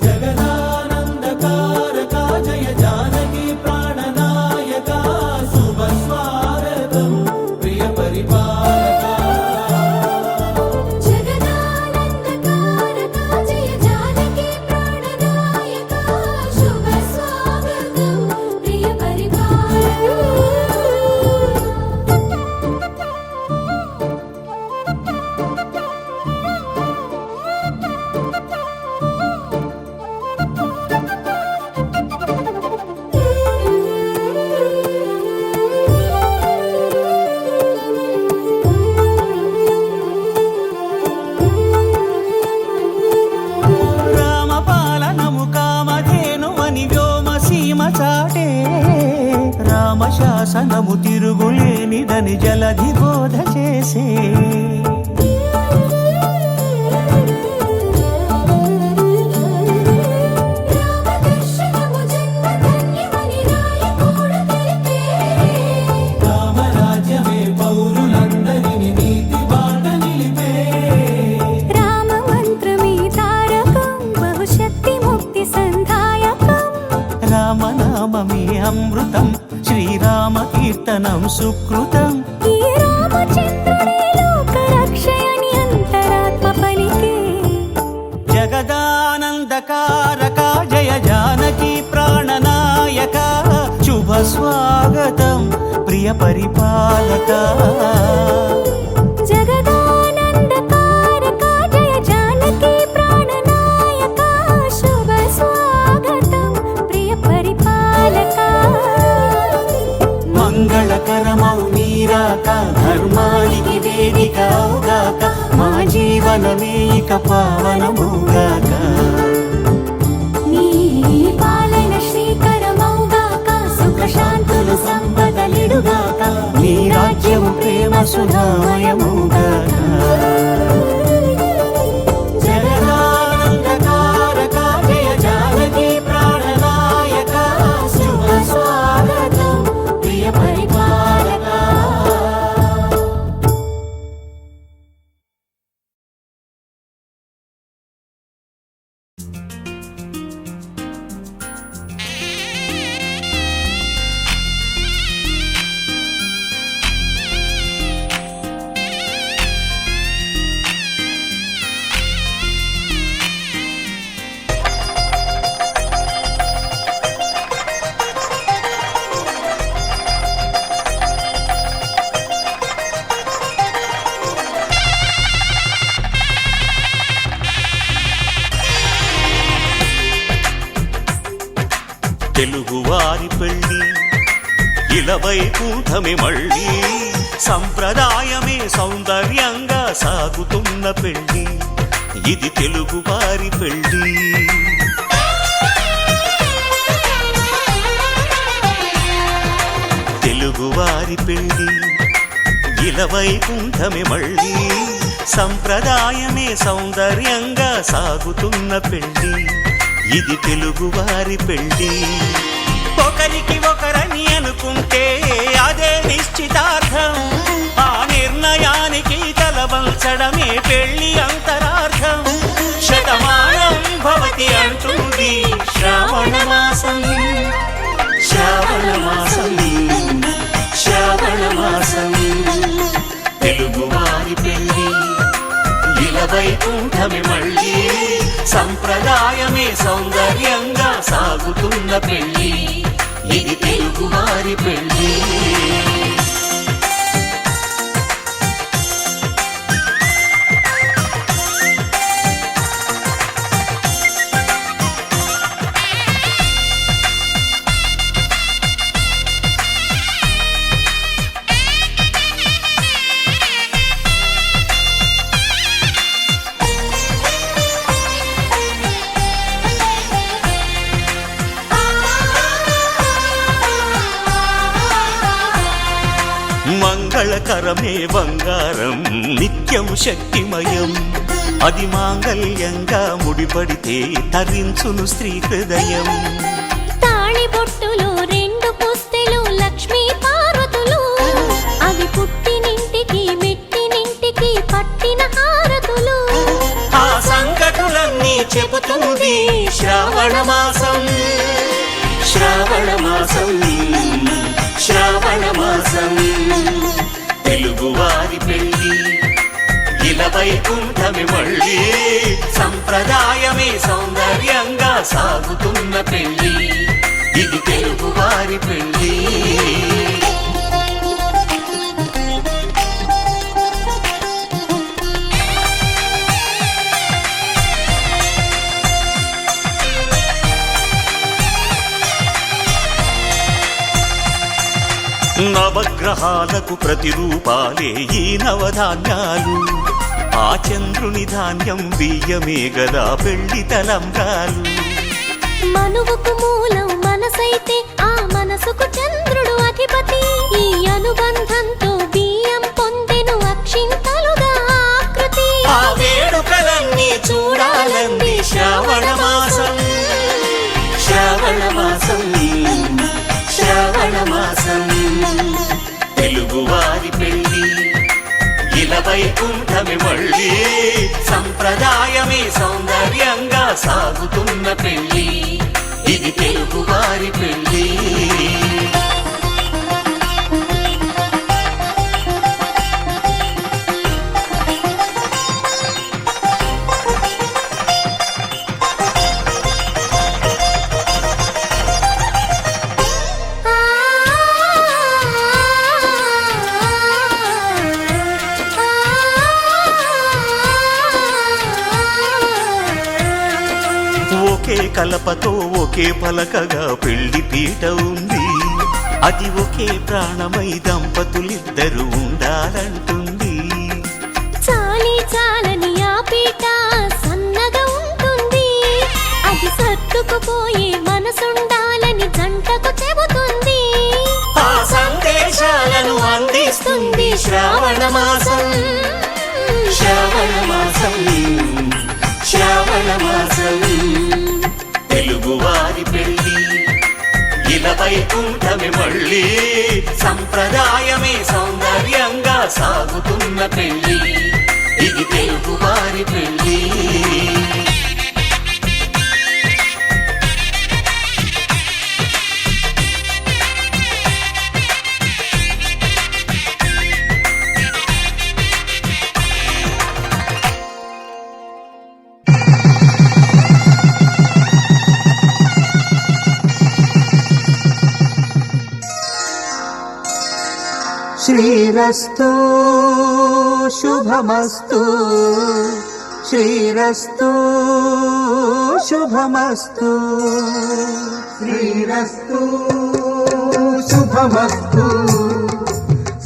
జగదానందకారక జయ జానకి ప్రాణనాయక శుభ స్వాగతం ప్రియ పరిపాలక జగదానందకారక జయ జానకి ప్రాణనాయక శుభ స్వాగతం ప్రియ రామపాలనము కామధేను అని వ్యోమసీమ చాటే రామశాసనము తిరుగులేనిదని జలధి బోధ చేసే రామదర్శనము జన్మధన్యమని రాయకూడు తెలిపే రామరాజ్యమే పౌరులందరిని నీతి బాట నిలిపే రామ మంత్రమే తారకం బహుశక్తి ముక్తి సంధాయకం రామనామమే అమృతం శ్రీరామ కీర్తనం సుకృతం ఈ రామచంద్రుడే లోక రక్షయని అంతరాత్మ పలికే జగదానందకారక జయ జానకి ప్రాణనాయక శుభ స్వాగతం ప్రియ పరిపాలక జగదానందకారక జయ జానకి ప్రాణనాయక శుభ స్వాగతం ప్రియ పరిపాలక మంగళకరమౌ నీరాక ధర్మానికి వేదిక అవుగాక మా జీవనమే ఇక పావనమౌగాక నీ పాలన శ్రీకరమౌగాక సుఖ శాంతులు సంపదలిడుగాక నీ రాజ్యము ప్రేమ సుధామయమౌగాక జగదానందకారక జయ జానకి ప్రాణనాయక శుభ స్వాగతం ప్రియ పరిపాలక తెలుగువారి పెళ్ళి ఇలవై కూటమి మళ్ళీ సంప్రదాయమే సౌందర్యంగా సాగుతున్న పెళ్ళి ఇది తెలుగువారి పెళ్ళి తెలుగువారి పెళ్ళి ఇలవై కూటమి మళ్ళీ సంప్రదాయమే సౌందర్యంగా సాగుతున్న పెళ్ళి ఇది తెలుగువారి పెళ్ళి ఒకరికి ఒకరని అనుకుంటే అదే నిశ్చితార్థం ఆ నిర్ణయానికి తలవంచడమే పెళ్లి అంతరార్థం శతమానం భవతి అంటుంది శ్రావణ మాసం శ్రావణ మాసం శ్రావణ మాసం తెలుగువారి పెళ్ళి ఇలవై కూటమి మళ్ళీ సంప్రదాయమే సౌందర్యంగా సాగుతున్న పెళ్ళి ఇది తెలుగువారి పెళ్ళి మంగళకరమే బంగారం నిత్యం శక్తిమయం అది మాంగళ్యంగా ముడిపడితే తరించును స్త్రీ హృదయం. తాళి బొట్టులో 2 పుస్తెలు లక్ష్మీ పార్వతులు, అవి పుట్టినింటికి మెట్టినింటికి పట్టిన హారతులు. ఆ సంకటులన్నీ చెబుతుంది శ్రావణ మాసం, శ్రావణ మాసం, శ్రావణ మాసం. తెలుగువారి పెళ్ళి ఇలా వైకుంఠమి మళ్ళీ, సంప్రదాయమే సౌందర్యంగా సాగుతున్న పెళ్ళి, ఇది తెలుగువారి పెళ్ళి. నవగ్రహాలకు ప్రతిరూపాలే ఈ నవధాన్యాలు, ఆ చంద్రుని ధాన్యం బియ్యమే గదా పెళ్లి తలంబ్రాలు. మనువుకు మూలం మనసైతే ఆ మనసుకు చంద్రుడు అధిపతి, ఈ అనుబంధంతో బియ్యం పొందెను అక్షింతలుగా ఆకృతి. ఆ వేడుకలన్నీ చూడాలంది శ్రావణ మాసం, శ్రావణ మాసం, శ్రావణ మాసం. తెలుగువారి పెళ్ళి ఇలా వైకుంఠమి మళ్ళీ, సంప్రదాయమే సౌందర్యంగా సాగుతున్న పెళ్ళి, ఇది తెలుగువారి పెళ్ళి. ఒకే కలపతో ఒకే పలకగా పెళ్లి పీట ఉంది, అది ఒకే ప్రాణమై దంపతులిద్దరూ ఉండాలంటుంది. చాలి చాలని ఆ పీట సన్నగా ఉంటుంది, అది సర్దుకుపోయే మనసుండాలని జంటకు చెబుతుంది. ఆ సందేశాలను అందిస్తుంది శ్రావణ మాసం, శ్రావణ మాసం, శ్రావణ మాసం. తెలుగువారి పెళ్ళి ఇలా వైకుంఠమి మళ్ళీ, సంప్రదాయమే సౌందర్యంగా సాగుతున్న పెళ్ళి, ఇది తెలుగువారి పెళ్ళి. శ్రీరస్తు శుభమస్తు, శ్రీరస్తు శుభమస్తు, శ్రీరస్తు శుభమస్తు,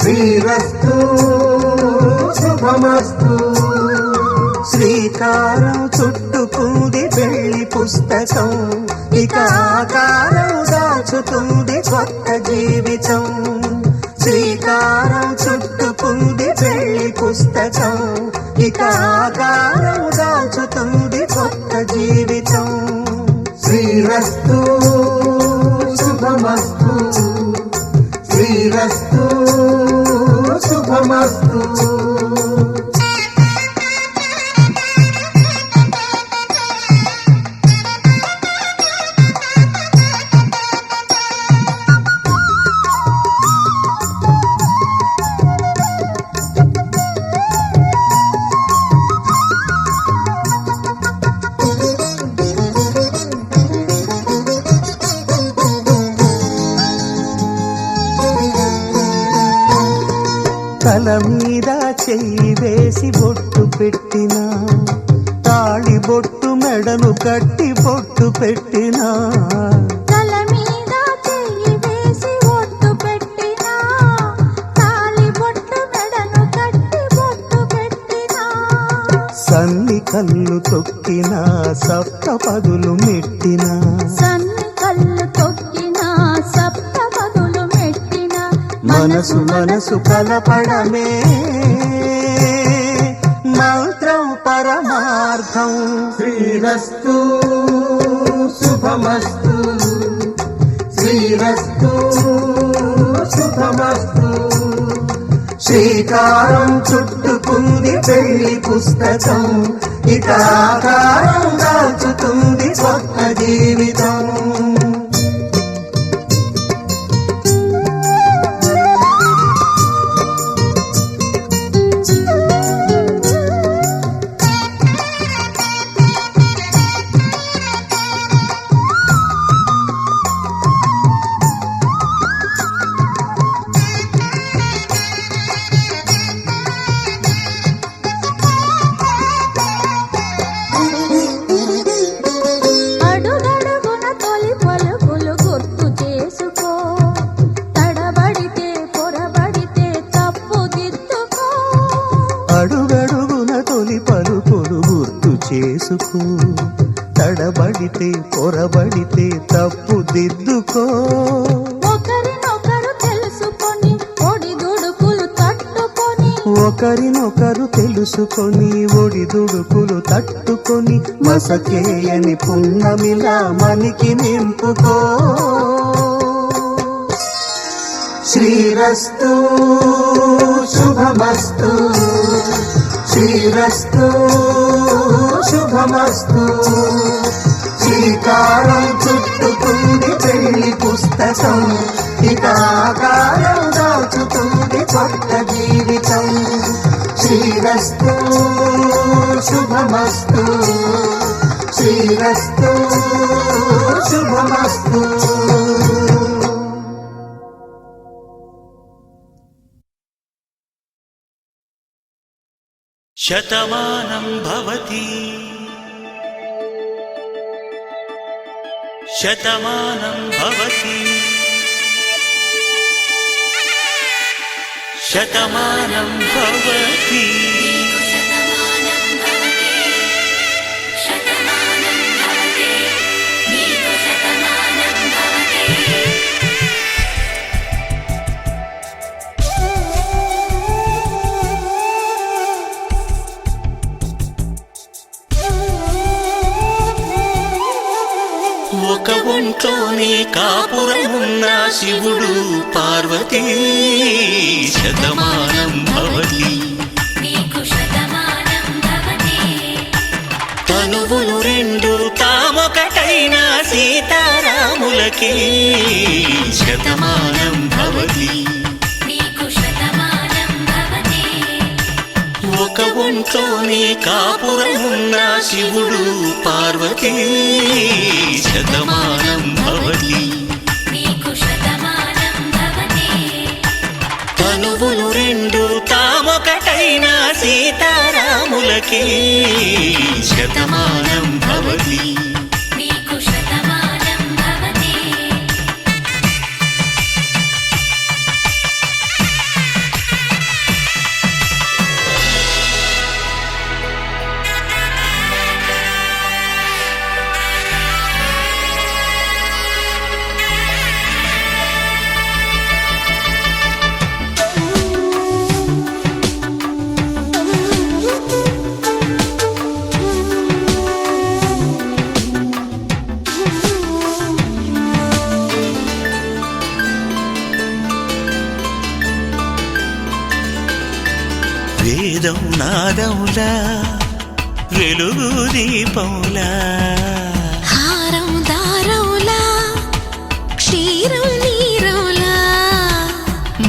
శ్రీరస్తు శుభమస్తు. శ్రీకారం చుట్టుకుంది పెళ్లి పుస్తకం, ఇక ఆకారం దాచుతుంది కొత్త జీవితం. శ్రీకారం చుట్టుకుంది పెళ్లి పుస్తకం, ఇక ఆకారం దాచుతుంది కొత్త జీవితం. శ్రీరస్తు శుభమస్తు, శ్రీరస్తు శుభమస్తు. తల మీద చెయ్యి వేసి బొట్టు పెట్టినా, తాళి బొట్టు మెడను కట్టి బొట్టు పెట్టినా, తల మీద చెయ్యి వేసి బొట్టు పెట్టినా, తాళి బొట్టు మెడను కట్టి బొట్టు పెట్టినా, సన్ని కళ్ళు తొక్కినా సప్త పదులు మెట్టినా, సన్ని కళ్ళు తొక్కినా సప్త పదులు మెట్టినా, మనసు మనసు కలపడమే మంత్రం పరమార్థం. శ్రీరస్తు శుభమస్తు, శ్రీరస్తు శుభమస్తు. శ్రీకారం చుట్టుకుంది పెళ్లి పుస్తకం, ఇక ఆకారం దాచుతుంది కొత్త జీవితం. అడుగడుగున తొలి పలుకులు గుర్తు చేసుకో, తడబడితే పొరబడితే తప్పుదిద్దుకో. అడుగడుగున తొలి పలుకులు గుర్తు చేసుకో, తడబడితే పొరబడితే తప్పు దిద్దుకో. ఒకరినొకరు తెలుసుకొని ఒడిదుడుకులు తట్టుకొని, ఒకరినొకరు తెలుసుకొని ఒడిదుడుకులు తట్టుకొని మసకేయని పున్నమిలా మనికి నింపుకో. శ్రీరస్తు శుభమస్తు, శ్రీరస్తు శుభమస్తు. శ్రీకారం చుట్టుకుంది పెళ్లి పుస్తకం, ఇక ఆకారం దాచుతుంది కొత్త జీవితం. శ్రీరస్తు శుభమస్తు, శ్రీరస్తు శుభమస్తు. శతమానం భవతి శతమానం భవతి శతమానం భవతి. ఒక ఒంట్లోనే కాపురమున్న శివుడు పార్వతీ శతమానం భవతి. తనువులు రెండు తామొకటైన సీతారాములకి శతమానం భవతి. ఒక ఒంట్లోనే కాపురమున్న శివుడు పార్వతీ శతమానం భవతి. తనువులు రెండు తామొకటైన సీతారాములకి శతమానం భవతి. వేదం నాదములా వెలుగు దీపములా, హారం దారములా క్షీరం నీరములా,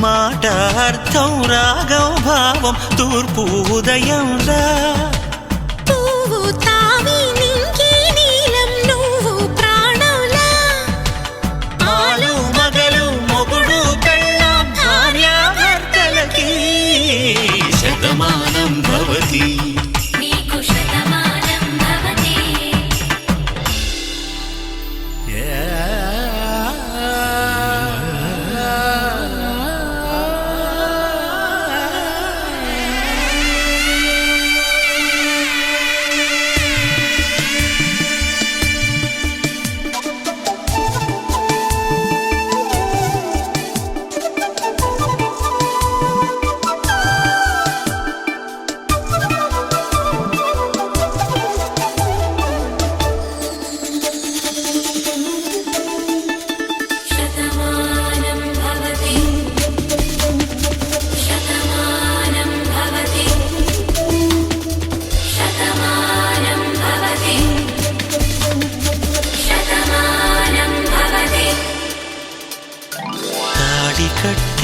మాట అర్థం రాగం భావం తూర్పు ఉదయంలా, పువ్వు తావి నింగి నీలం నువ్వు ప్రాణంలా, ఆలు మగలు మొగుడు పెళ్ళాం భార్యాభర్తలకి శతమానం భవతి.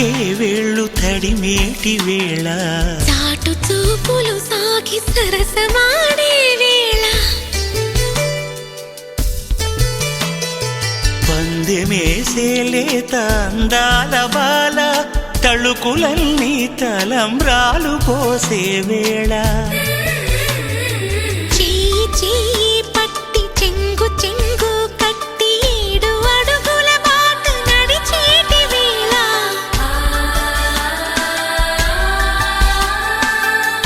తాకే వేళ్ళు తడిమేటి వేళ చాటు చూపులు సాగి సరసమాడే వేళ పందెమేసే లేత అందాల బాల తళుకులన్నీ తలంబ్రాలు పోసే వేళ చెయ్యి చెయ్యి పట్టి చెంగు చెంగు కట్టి 7 అడుగుల బాట నడిచేటి వేళ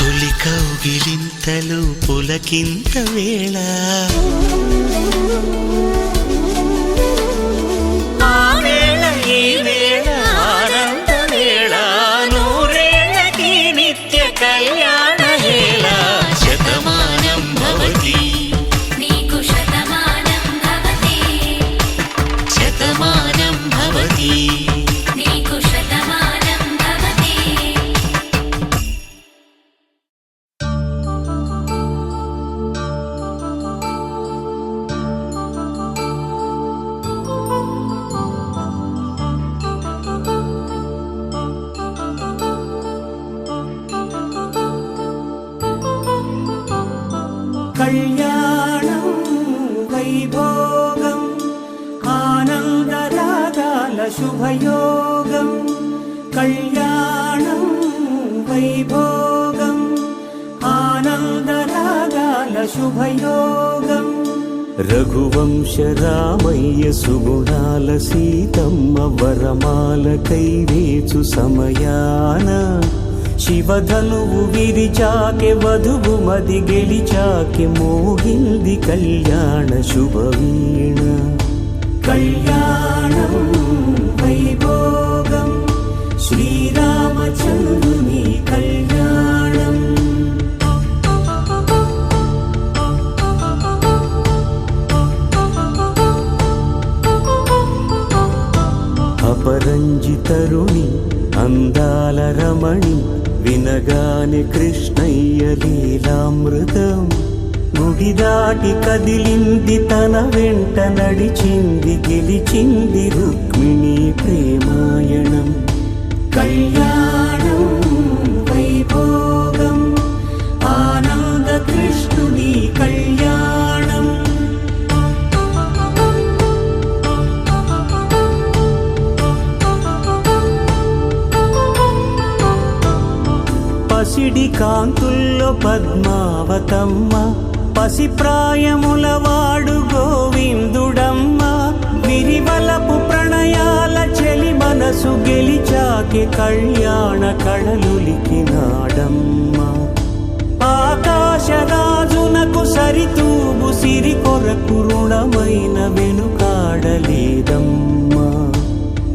తొలి కౌగిలింతలు పులకింత వేళ ఆ వేళ ఈ వేళ ఆనంద వేళ నూరేళ్ళకి నిత్య కళ్యాణ వేళ శతమానం భవతి నీకు శతమానం భవతి శతమానం భవతి నీకు శతమానం భవతి కళ్యాణం వైభోగం ఆనందరాగాల శుభయోగం కళ్యాణం వైభోగం ఆనందరాగాల శుభయోగం రఘువంశ రామయ్య సుగుణాల సీతమ్మ వరమాల కైవేచు సమయాన శివధనువు విరిచాకె వధువు మది గెలిచాకె మోగింది కళ్యాణ శుభవీణ కళ్యాణం వైభోగం శ్రీరామచంద్రుని కళ్యాణం అపరంజితరుణి అందాల రమణి వినగానే కృష్ణయ్య లీలామృతం గుడి దాటి కదిలింది తన వెంట నడిచింది గెలిచింది రుక్మిణి ప్రేమాయణం కళ్యాణం వైభోగం ఆనంద కృష్ణుని కళ్యాణం పసిడి కాంతుల్లో పద్మావతమ్మ పసిప్రాయముల వాడు గోవిందుడమ్మ విరివలపు ప్రణయాల చెలి మనసు గెలిచాకె కళ్యాణ కళలులికినాడమ్మ ఆకాశరాజునకు సరితూబు సిరి కొరకు రుణమైన వెనుకాడలేదమ్మ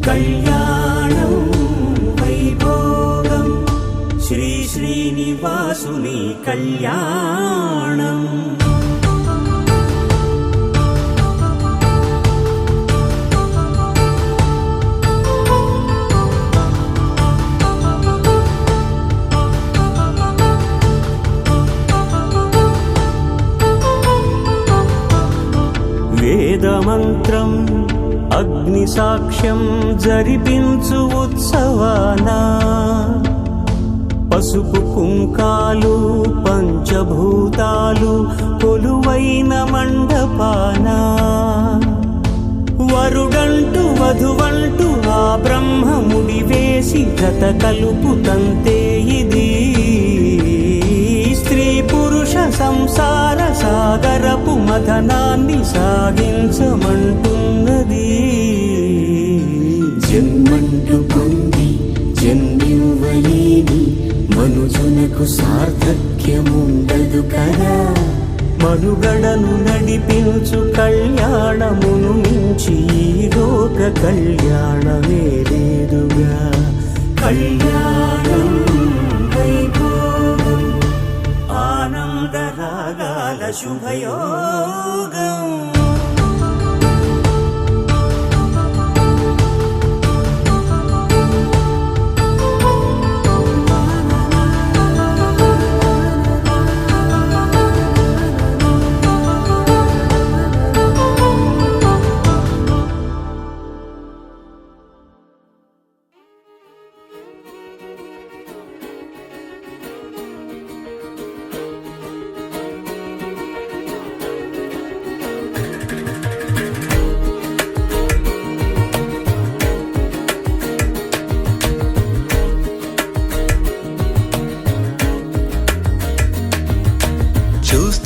కళ్యాణం వైభోగం శ్రీ శ్రీనివాసుని కళ్యాణం వేదమంత్రం అగ్ని సాక్ష్యం జరిపించు ఉత్సవానా పసుపు కుంకాలు పంచభూతాలు కొలువైన మండపాన వరుడంటూ వధువంటూ ఆ బ్రహ్మముడి వేసి జత కలుపుతంతే ఇది స్త్రీ పురుష సంసార సాగరపు మథనాన్ని సాగించమంటున్నది జన్మంటూ పొంది జన్మివ్వలేని మనుజునకు సార్థక్యముండదు కదా మనుగడను నడిపించు కళ్యాణమును మించి ఈ లోక కళ్యాణమే లేదుగా కళ్యాణం వైభోగం ఆనందరాగాల శుభయోగం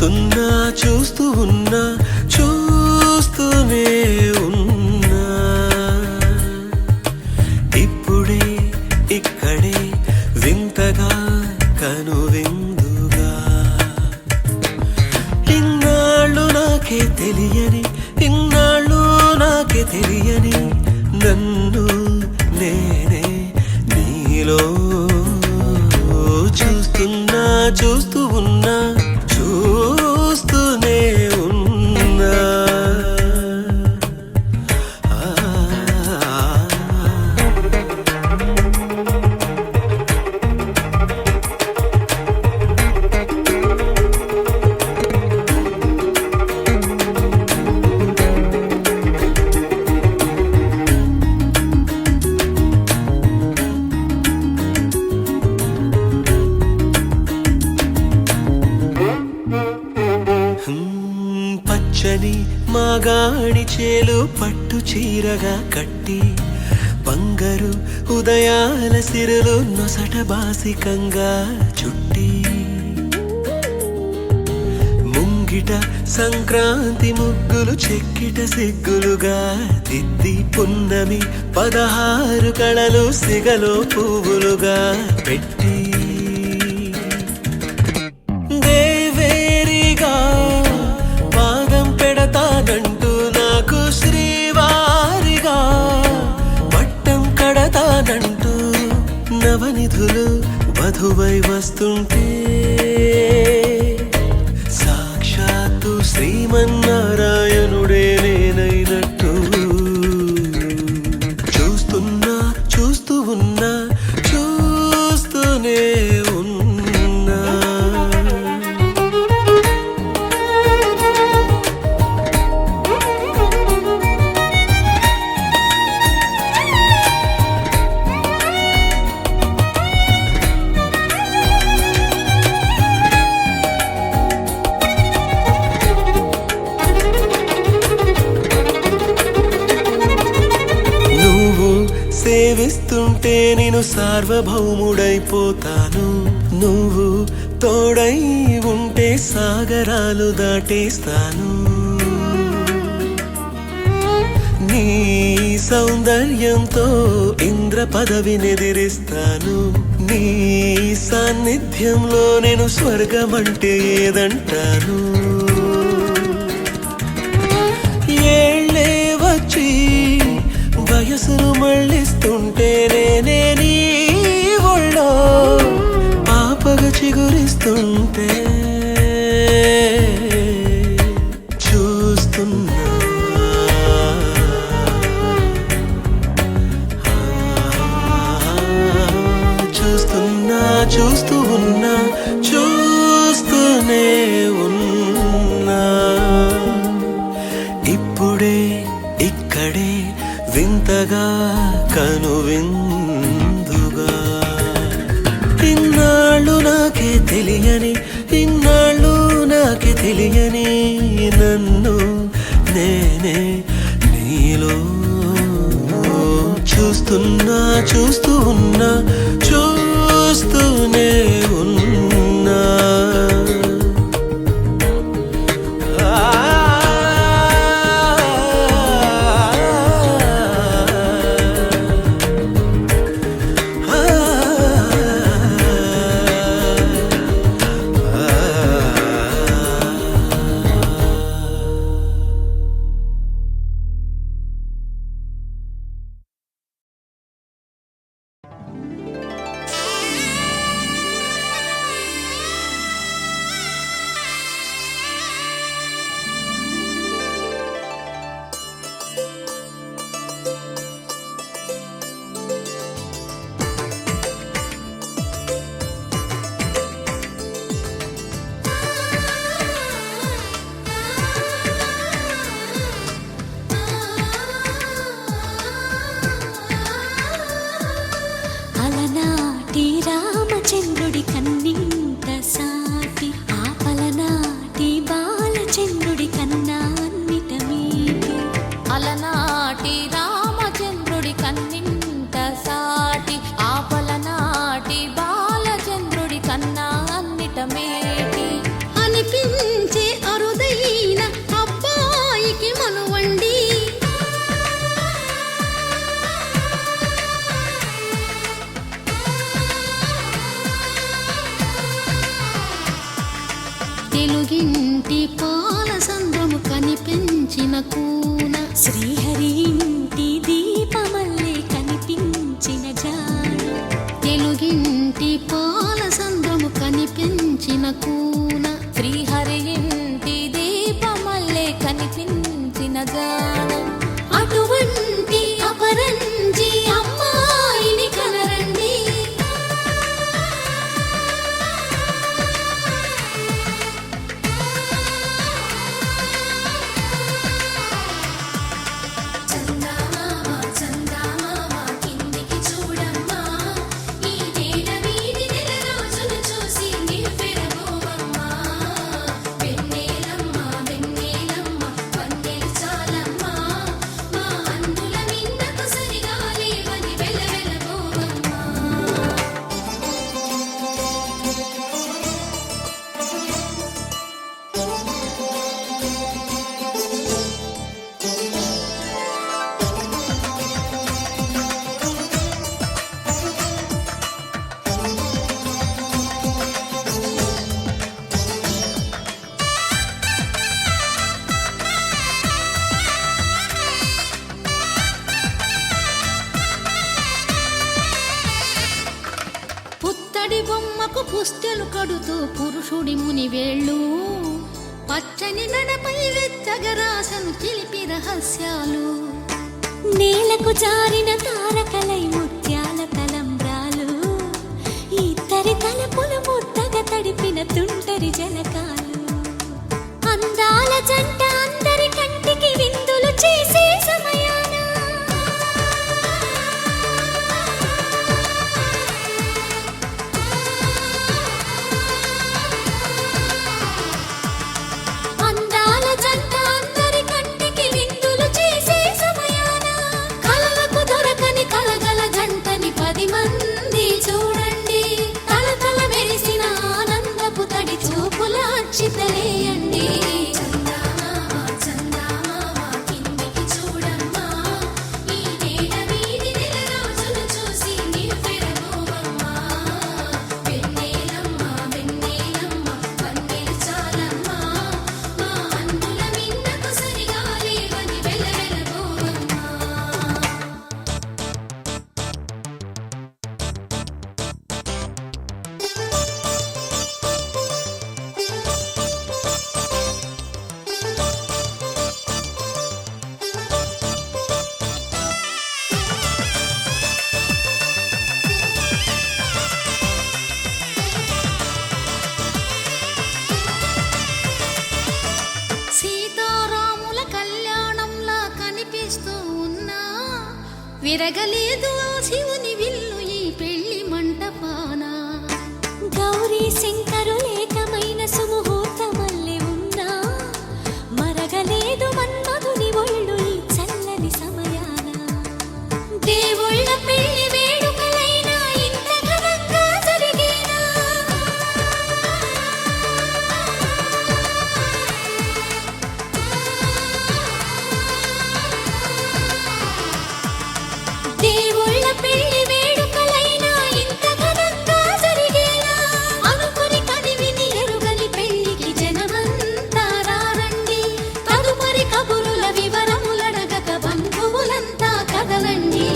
చూస్తున్నా చూస్తూ ఉన్నా చూస్తూనే ఉన్నా ఇప్పుడే ఇక్కడే వింతగా కనువిందుగా ఇన్నాళ్ళు నాకే తెలియని ఇన్నాళ్ళు నాకే తెలియని నన్ను నేనే నీలో చూస్తున్నా చూస్తూ ఉన్నా చూస్తూనే ఉన్నా పచ్చని మాగాణి చేలు పట్టు చీరగా కట్టి బంగారు ఉదయాల సిరులు నొసట బాసికంగా చుట్టి ముంగిట సంక్రాంతి ముగ్గులు చెక్కిట సిగ్గులుగా దిద్ది పున్నమి 16 కళలు సిగలో పువ్వులుగా పెట్టి దేవేరిగా పాదం పెడతానంటూ నాకు శ్రీవారిగా పట్టం కడతానంటూ నవనిధులు వధువై వస్తుంటే సాక్షాత్తు శ్రీమన్నారాయణుడే నేనైనట్టు చూస్తున్నా చూస్తూ ఉన్నా చూస్తూనే ఉన్నా సేవిస్తుంటే నేను సార్వభౌముడైపోతాను నువ్వు తోడై ఉంటే సాగరాలు దాటేస్తాను నీ సౌందర్యంతో ఇంద్ర పదవినెదిరిస్తాను నీ సాన్నిధ్యంలో నేను స్వర్గమంటే ఏదంటాను ఏళ్ళే వచ్చి వయసును మళ్ళిస్తుంటే నేనే నీ ఒళ్ళో పాపగా చిగురిస్తుంటే చూస్తున్నా చూస్తున్నా చూస్తూ ఉన్నా చూస్తూనే ఉన్నా ఇప్పుడే ఇక్కడే వింతగా కనువిందుగా ఇన్నాళ్ళు నాకే తెలియని ఇన్నాళ్ళు నాకే తెలియని నన్ను నేనే నీలో చూస్తున్నా చూస్తూ ఉన్నా చూస్తూనే ఉన్నా తెలుగింటి పాల సంద్రము కనిపించిన కూన శ్రీహరి ఇంటి దీపమల్లే కనిపించిన జాన తెలుగింటి పాల సంద్రము కనిపించిన కూన శ్రీహరి ఇంటి దీపమల్లే కనిపించిన జాన అటువంటి అపరంజి అమ్మాయిని కనరండి పుత్తడి బొమ్మకు పుస్తెలు కడుతూ పురుషుడి ముని వేళ్ళు పచ్చని నడపై వెచ్చగరాసను చిలిపి రహస్యాలు నేలకు జారిన తారకలై ముత్యాల తలంబ్రాలు ఇద్దరి తలపులు ముద్దగా తడిపిన తుంటరి జలకాలు అందాల జంట అందరి కంటికి విందులు చేసే సమయాన అందాల జంట అందరి కంటికి విందులు చేసే సమయాన కలలకు దొరకని కలగల జంటని 10 మంది చూడండి తలతల మెరిసిన ఆనందపు తడి చూపుల అక్షితలేయండి సీతారాముల కళ్యాణంలా కనిపిస్తూ ఉన్నా విరగలేదు ఆ శివుని విల్లు ఈ పెళ్లి మంటపాన గౌరీ శంకరులేకమైన సుముహూర్తమల్లె ఉన్నా మరగలేదు మన్మధుని ఒళ్ళు ఈ చల్లని సమయాన దేవుళ్ళ పెళ్లి వేడుకలైనా ఇంత ఘనంగా జరిగేనా దేవుళ్ళ పెళ్లి వేడుకలైనా ఇంత ఘనంగా జరిగేనా అనుకుని కనివిని ఎరుగని పెళ్లికి జనమంతా రారండి తదుపరి కబురుల వివరములడగక బంధువులంతా కదలండి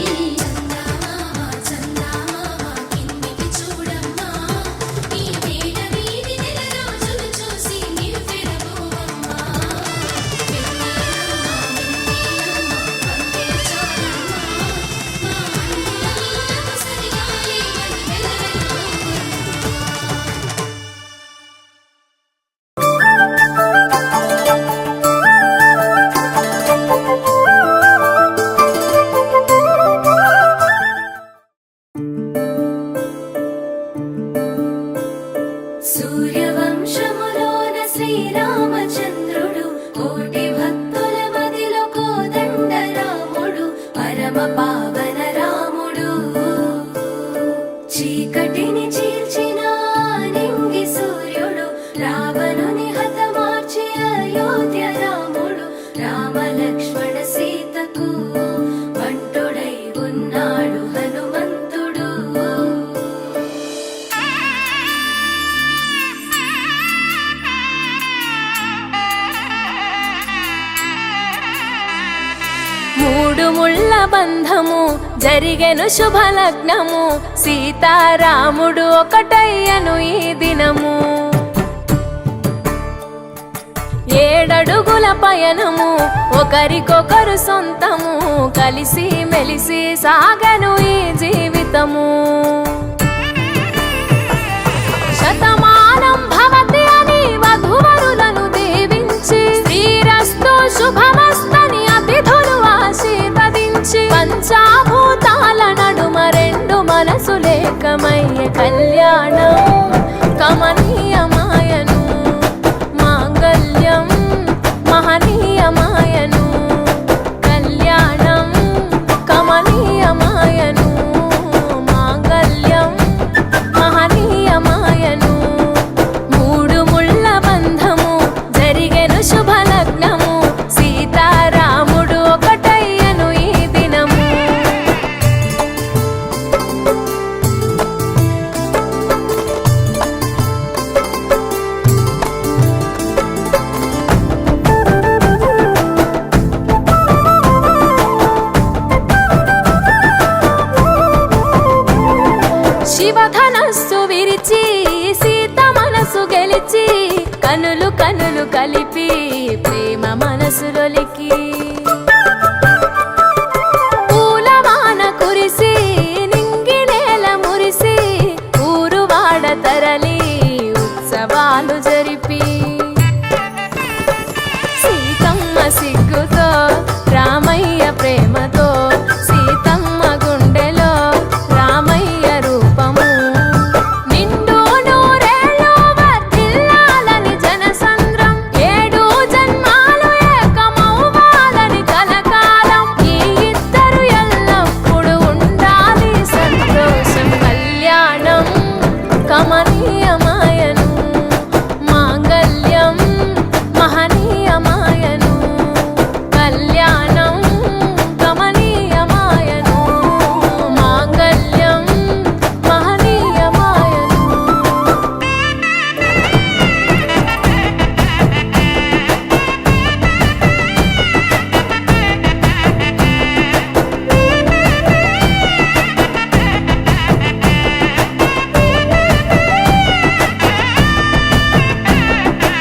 సూర్యవంశములోన శ్రీరామచంద్రుడు కోటి భక్తుల మదిలో కోదండ రాముడు పరమ పావన రాముడు చీకటిని చీల్చిన నింగి సూర్యుడు రావణుని హతమార్చి అయోధ్య రాముడు రామ లక్ష్మణ సీతకు బంటుడై ఉన్నాడు హనుమంతుడు బంధము జరిగెను శుభలగ్నము సీతారాముడు ఒకటయ్యను ఈ దినము 7 అడుగుల పయనము ఒకరికొకరు సొంతము కలిసి మెలిసి సాగను ఈ జీవితము శతమానం భవతి అని వధువరులను దీవించి శ్రీరస్తు శుభమస్తని అతిథులు ఆశీర్వదించి పంచాభూతాల నడుమ 2 మనసులేకమయ్య కళ్యాణం కమనీయమాయను మాంగళ్యం మహనీయమాయను కళ్యాణం కమనీయమాయను మాంగళ్యం మహనీయమాయను 3 ముళ్ళ బంధము జరిగెను శుభలగ్నము సీతారాముడు ఒకటయ్యను ఈ దినము శివధనస్సు విరిచి సీత మనసు గెలిచి కనులు కనులు కలిపి ప్రేమ మనసులొలికి పూలవాన కురిసి నింగి నేల మురిసి ఊరువాడ తరలి ఉత్సవాలు జరిపి సీతమ్మ సిగ్గుతో రామయ్య ప్రేమతో సీతమ్మ గుండెలో రామయ్య రూపము నిండు నూరేళ్ళు వర్ధిల్లాలని జనసంద్రం 7 జన్మాలు ఏకమవ్వాలని కలకాలం ఈ ఇద్దరు ఎల్లప్పుడూ ఉండాలి సంతోషం కళ్యాణం కమనీయమాయను మాంగళ్యం మహనీయమాయను కళ్యాణం కమనీయమాయను మాంగళ్యం మహనీయమాయను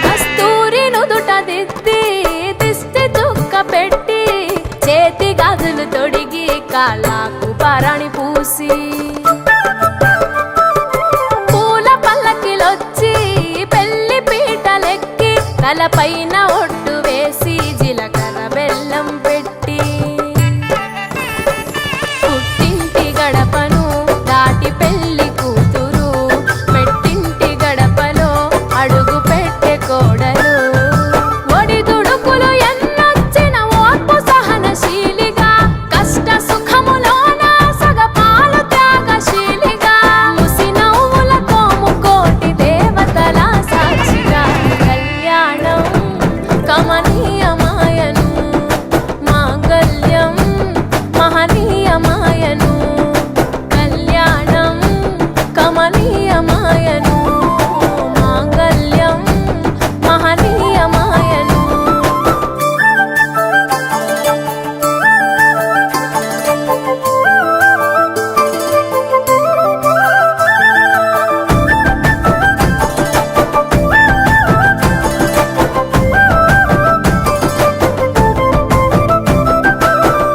కస్తూరి నుదుట దిద్ది దిష్టి చుక్క పెట్టి చేతి గాజులు తొడిగి కాళ్ళకు పరణి పూసి పూల పల్లకిలొచ్చి పెళ్లి పీటలెక్కి తలపైన ఒట్టు వేసి జీలకర్ర బెల్లం పెట్టి పుట్టింటి గడపను దాటి పెళ్లి కూతురు మెట్టింటి గడపలో అడుగు పెట్టే కోడలు ఒడిదుడుకులు ఎన్నొచ్చిన ఓర్పు సహనశీలిగా కష్ట సుఖములోన సగపాలు త్యాగశీలిగా ముసి నవ్వులతో ముకోటి దేవతల సాక్షిగా కళ్యాణం కమనీయమాయను మాంగళ్యం మహనీయమాయను కళ్యాణం కమనీయమాయను మాంగళ్యం మహనీయమాయను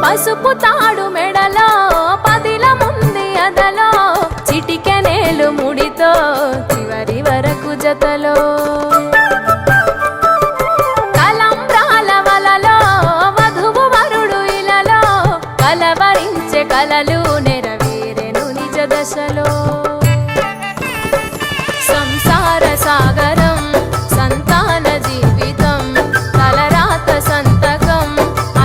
పసుపు తాడు మెడలో పదిల ముంది అదలో చిటికెనేలు ముడితో చివరి వరకు జతలో తలంబ్రాల వలలో వధువు వరుడు ఇలలో కలవరించే కలలు నెరవేరెను నిజ దశలో సంసార సాగరం సంతాన జీవితం తలరాత సంతకం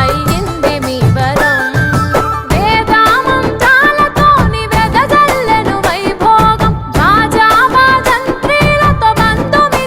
అయ్యింది మీ వరం వేదామంత్రాలతోని వెదజల్లెను వైభోగం రాజావాదంత్రీలతో బంధు మీ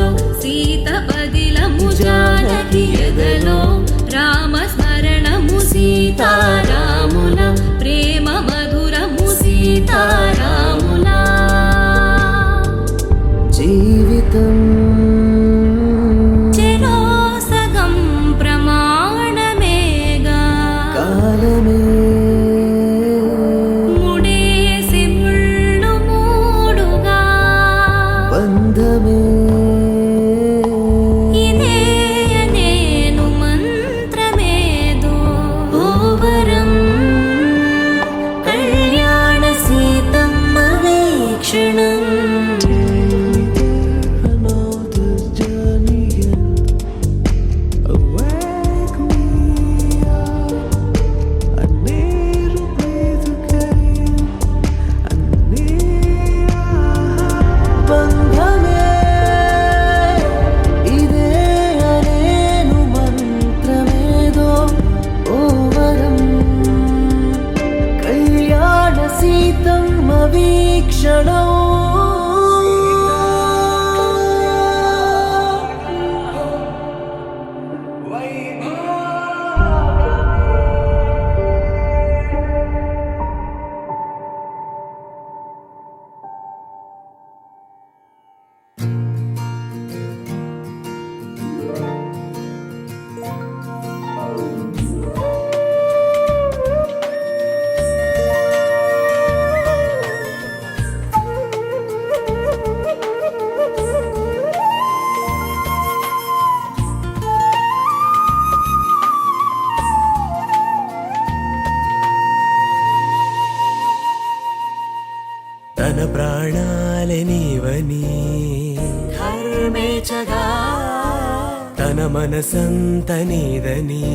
ఎదలో సీత పదిలము జానకి ఎదలో రామ స్మరణము సీతారాముల ప్రేమ మధురము సీతారాముల జీవితం చెరో సగం ప్రమాణమేగా కాలమే ముడేసి ముళ్ళు మూడుగా బంధమే ఇదే నేను మంత్రమేదో ఓవరం కళ్యాణ సీతమ్మ వీక్షణం బంధమే ఇదే అనేను మంత్రమేదో ఓవరం కళ్యాణ సీతమ్మ వీక్షణం తన ప్రాణాలే నీవని ధర్మేచగా తన మనసంత నీదని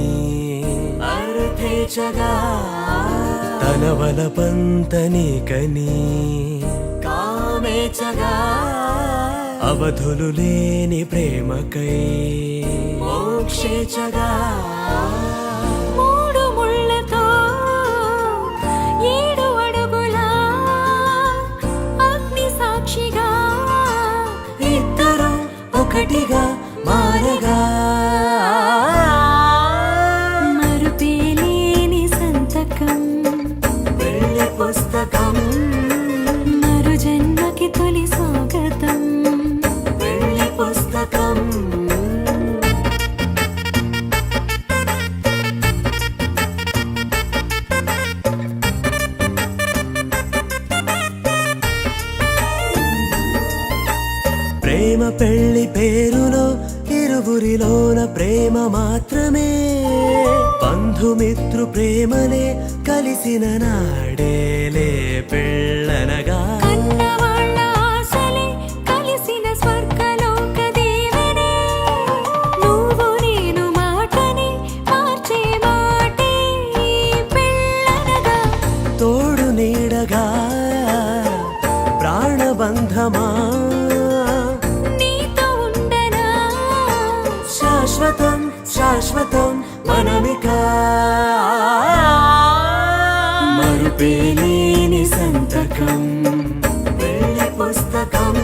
అర్థేచగా తన వలపంత నీకని కామేచగా అవధులు లేని ప్రేమకై మోక్షేచగా మూడు ముళ్ళతో 7 అడుగుల అగ్ని సాక్షిగా ఇద్దరు ఒకటిగా మారగా మరుపేలేని సంతకం వెళ్ళి పుస్తకం మరు జన్మకి తొలి స్వాగతం వెళ్ళి పుస్తకం ప్రేమ పెళ్లి పేరులో ఇరువురిలోన ప్రేమ మాత్రమే బంధుమిత్రు ప్రేమలే కలిసిన నాడేలే పెళ్ళనగా కన్నవాళ్ళ ఆశలే కలిసిన స్వర్గలోక దీవెనే నువ్వు నేను మాటని మార్చే మాటే పెళ్ళనగా తోడు నీడగా ప్రాణబంధమా నీతో ఉండనా శాశ్వతం శాశ్వతం మనమిక మరుపేలేని సంతకం వెళ్ళి పుస్తకం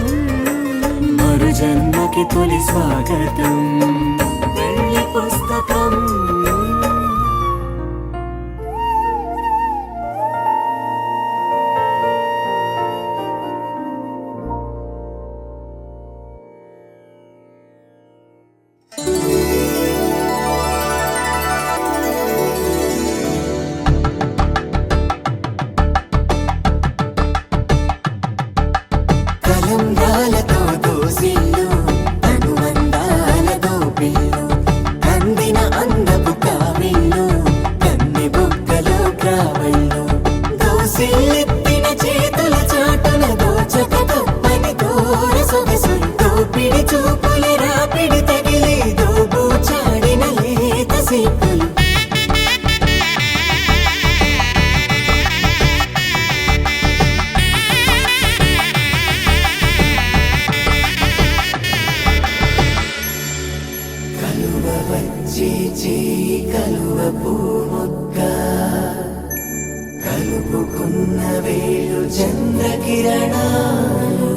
మరు జన్మకి తొలి స్వాగతం వెళ్ళి పుస్తకం కలంగాలతో దోసిల్లు అనువందాలతో పిల్లు కందిన అందపు కావిల్లు కన్ని బుక్కలో క్రావళ్ళు దోసిల్లెత్తిన చేతుల చాటున దోచక తప్పని దూర సొగసులు దోపిడి చూపుల రాపిడి తగిలి దోబూచాడిన లేత సీపులు కలువ వచ్చే చేయి కలువ పూమొక్క కలుపుకున్న వేళు చంద్రకిరణాలు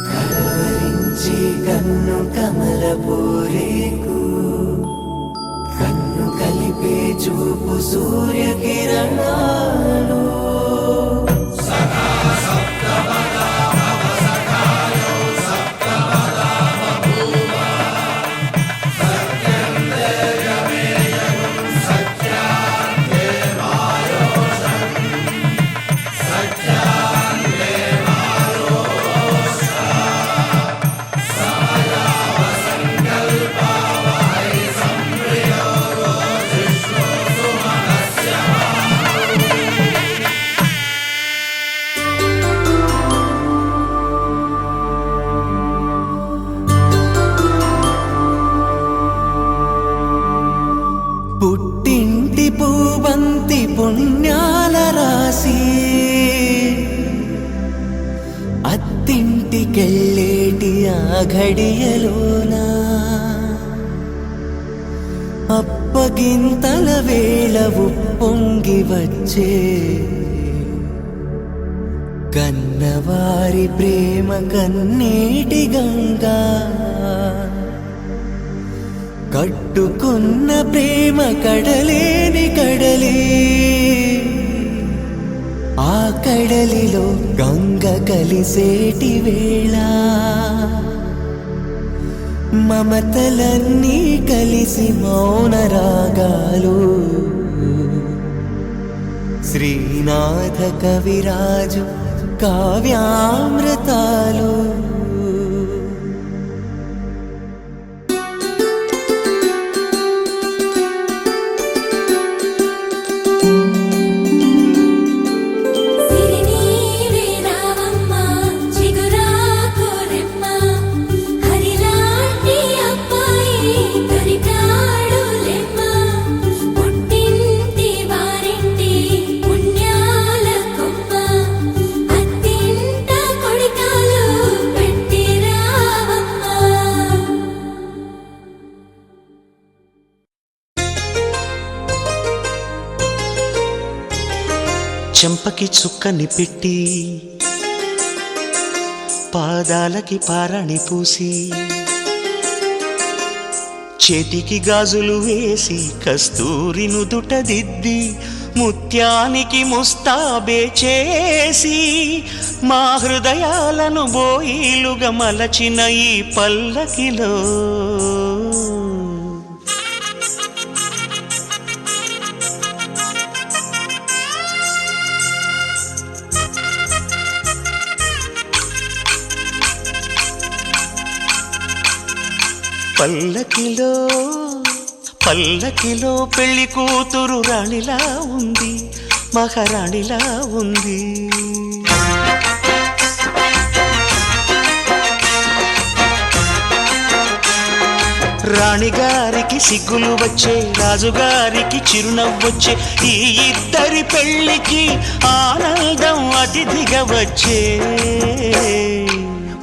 కలవరించే వచ్చి కన్ను కమలపు రేకు కన్ను కలిపే చూపు సూర్యకిరణాలు పుట్టింటి పూబంతి పుణ్యాల రాసి అత్తింటికెళ్ళేటి ఆ ఘడియలోనా అప్పగింతల వేళ ఉప్పొంగి వచ్చే కన్నవారి ప్రేమ కన్నీటి గంగా కట్టుకున్న ప్రేమ కడలేని కడలి ఆ కడలిలో గంగ కలిసేటి వేళ మమతలన్నీ కలిసి మౌన రాగాలు శ్రీనాథ కవిరాజు కావ్యామృతాలు చెంపకి చుక్కని పెట్టి పాదాలకి పారాణి పూసి చేతికి గాజులు వేసి కస్తూరి నుదుట దిద్ది ముత్యానికి ముస్తాబే చేసి మా హృదయాలను బోయిలుగా మలచిన ఈ పల్లకిలో పల్లకిలో పల్లకిలో పెళ్లి కూతురు రాణిలా ఉంది, మహారాణిలా ఉంది. రాణిగారికి సిగ్గులు వచ్చే, రాజుగారికి చిరునవ్వొచ్చే, ఈ ఇద్దరి పెళ్లికి ఆనందం అతిథిగా వచ్చే.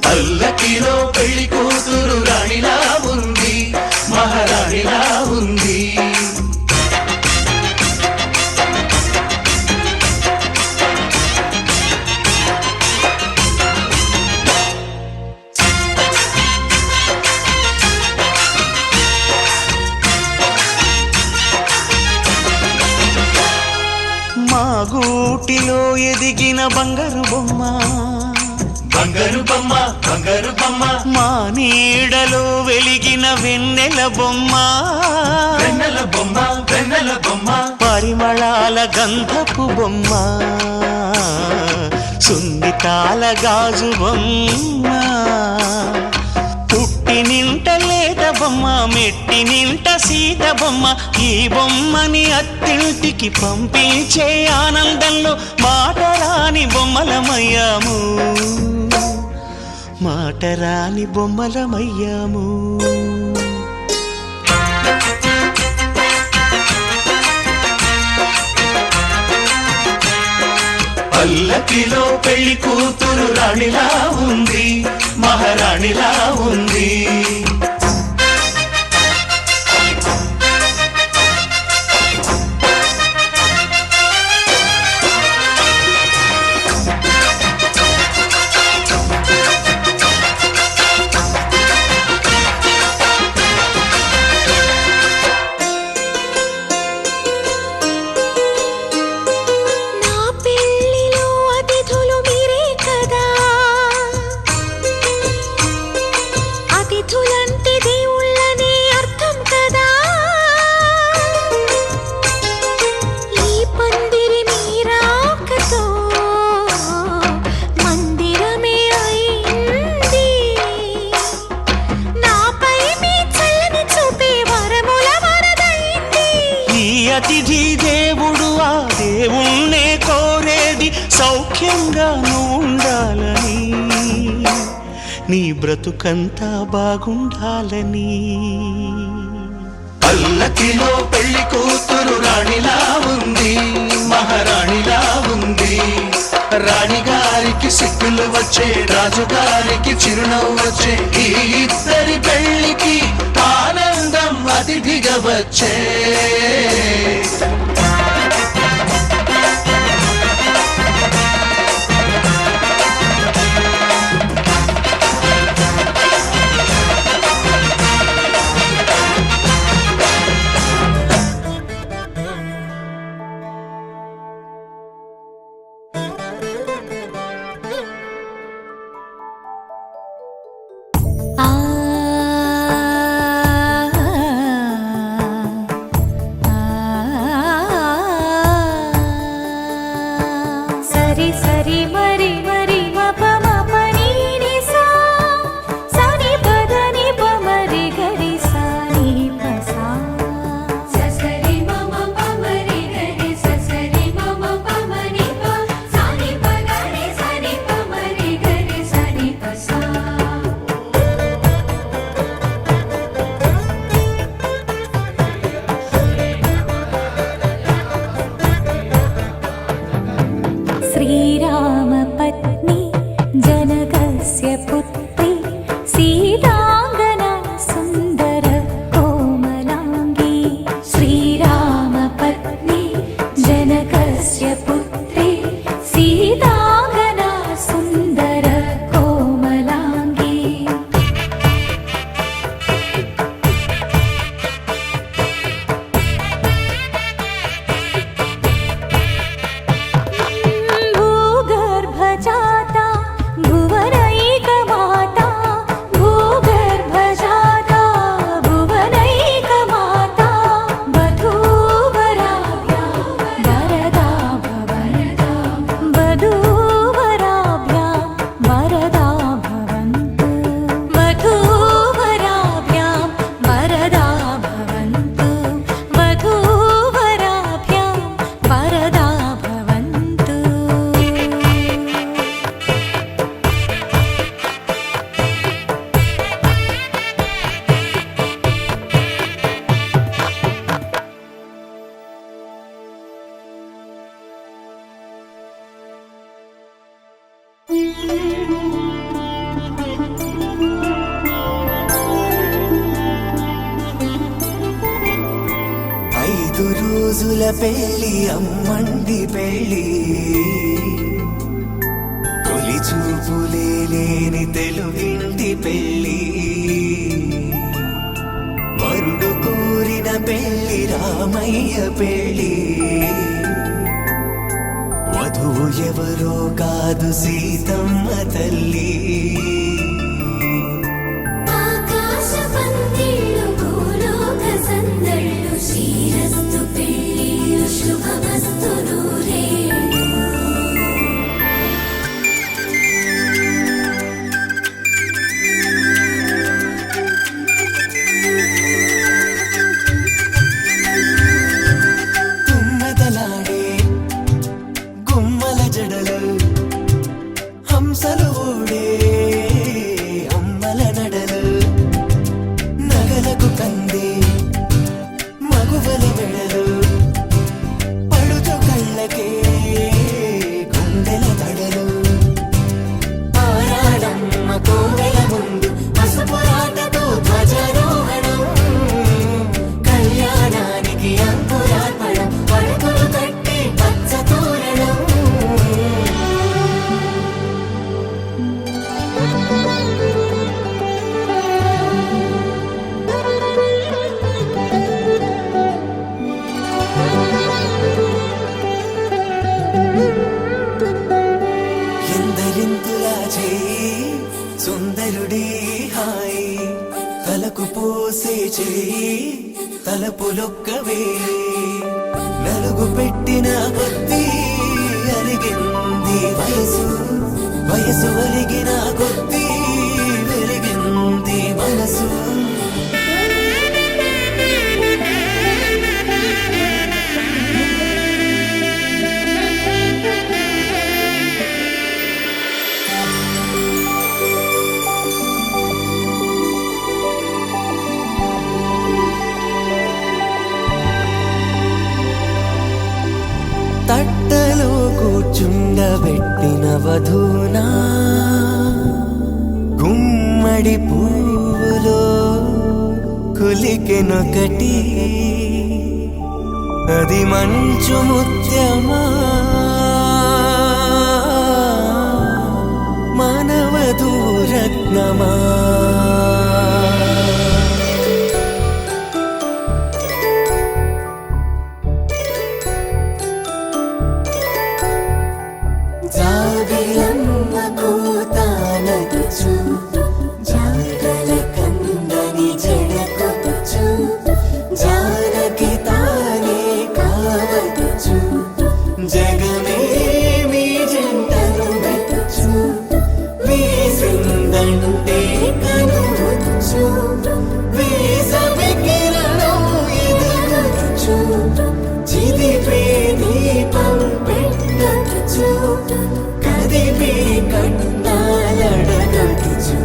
పల్లకిలో పెళ్లి కూతురు రాణిలా ఉంది, మహారాణిలా ఉంది. మా గూటిలో ఎదిగిన బంగారు బొమ్మ, బంగారు బొమ్మ, బంగారు బొమ్మ. మా నీడలో వెలిగిన వెన్నెల బొమ్మ, వెన్నెల బొమ్మ, వెన్నెల బొమ్మ. పరిమళాల గంధపు బొమ్మ, సున్నితాల గాజు బొమ్మ. పుట్టి నింట లేత బొమ్మ, మెట్టి నింట సీత బొమ్మ. ఈ బొమ్మని అత్తింటికి పంపించే ఆనందంలో మాటరాని బొమ్మలమయ్యాము, మాటరాని బొమ్మలమయ్యాము. పల్లకిలో పెళ్లి కూతురు రాణిలా ఉంది, మహారాణిలా ఉంది. అతిథి దేవుడు ఆ దేవుణ్ణే కోరేది సౌఖ్యంగా నువ్వు ఉండాలని, నీ బ్రతుకంతా బాగుండాలని. పల్లకిలో పెళ్లి కూతురు రాణిలా ఉంది, మహారాణిలా ఉంది. రాణిగారికి సిగ్గులు వచ్చే, రాజుగారికి చిరునవ్వు వచ్చే, ఈ ఇద్దరి పెళ్లికి ఆనందం అతిథిగా వచ్చే. సరి సరి మరి మరి మప మప నీ ని సా సని పద ని ప మరి గరి సా ని ప సా ససరి మమ ప మరి గరి ససరి మమ ప మరి ప సా ని ప గరి సా ని ప మరి గరి సా ని ప సా. శ్రీరామ పత్ని జనకస్య పుత్రి సీతాంగనా సుందర కోమలాంగి. శ్రీరామ పత్ని జనకస్య పుత్రి సీతాంగనా సుందర కోమలాంగి. భూగర్భజాతా భువనైకమాతా భూగర్భజాతా భువనైకమాతా వధూవరాభ్యాం వరదా భవంతు వధూవరాభ్యాం వరదా భవంతు వధూవరాభ్యాం వరదా భవంతు వధూవరాభ్యాం వరదా భవంతు. ఐదు రోజుల పెళ్లి అమ్మండి పెళ్లి, తొలి చూపులే లేని తెలుగింటి పెళ్లి. వరుడు కోరిన పెళ్లి రామయ్య పెళ్లి, వధువు ఎవరో కాదు సీతమ్మ తల్లి. ఆకాశ పందిళ్ళు భూలోక సందళ్ళు శ్రీరస్తు పెళ్ళిళ్ళు శుభమస్తు నూరేళ్ళు. తుమ్మెదలాడే గుమ్మల జడలు హంసలు ఊడే అమ్మల నడలు, నగలకు కంది మగువల మెడలు, పడుచు కళ్ళకే గుండెల తడలు. ఆరాడమ్మ కోవెల ముందు పసుపు రాటతో ధ్వజారోహణం, కళ్యాణానికి అంకురార్పణం, పడుకులు కట్టి పచ్చ తోరణం. ఎందరింతులా చేయి సుందరుడి హాయి, తలకు పోసే చేయి తలపులొక్కవే. నలుగు పెట్టిన కొద్దీ అలిగింది వయసు, వయసు ఒలిగిన కొద్దీ వెలిగింది మనసు. కూర్చుండబెట్టిన వధూనా గుమ్మడి పువ్వులో కులికెనొకటి అది మంచు ముత్యమా మానవధూరత్నమా జాబిలమ్మ కూతానదుచు జాగల కందని జడకొదుచు జానకి తానే కావదుచు జగమే మీ జంటను వెతుచు వీసిందంటే కనువచ్చు వీసమి కిరణం ఎదుగుచు చిదిపే దీపం పెట్టచ్చు కదిపే కన్నాలడగచ్చు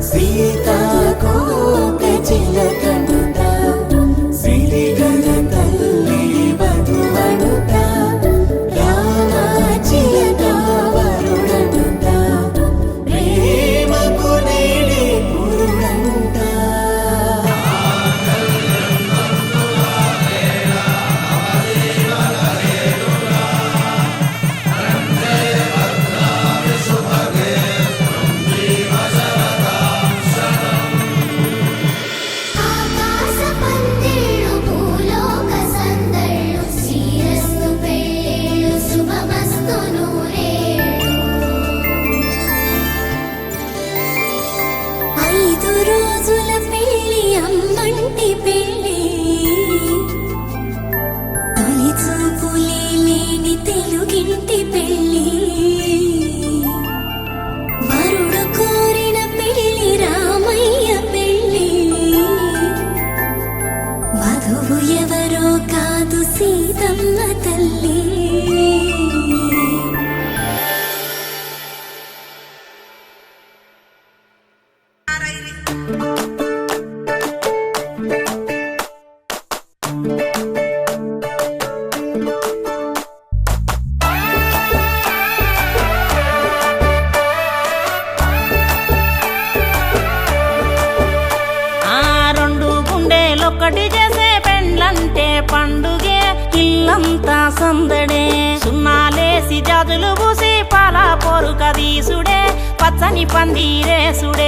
సీతాకోక చిలకనుట సిరిగల తల్లి వధువనుట రామ చిలక వరుడనుట ప్రేమకు నేడే పురుడంట ఆకాశ పందిళ్ళు భూలోక సందళ్ళు శ్రీరస్తు పెళ్ళిళ్ళు శుభమస్తు నూరేళ్ళు 5 రోజుల పెళ్ళి అమ్మంటి పెళ్ళి తొలి చూపులే లేని తెలుగింటి పెళ్ళి వరుడు కోరిన పెళ్ళి రామయ్య పెళ్ళి వధువు ఎవరో కాదు సీతమ్మ తల్లి ఆ రెండు గుండెలొక్కటి చేసే పెండ్లంటే పండుగే ఇల్లంతా సందడే సున్నాలేసి జాజులు పూసి పాల పొరుక దీసుడే పచ్చని పందిరేసుడే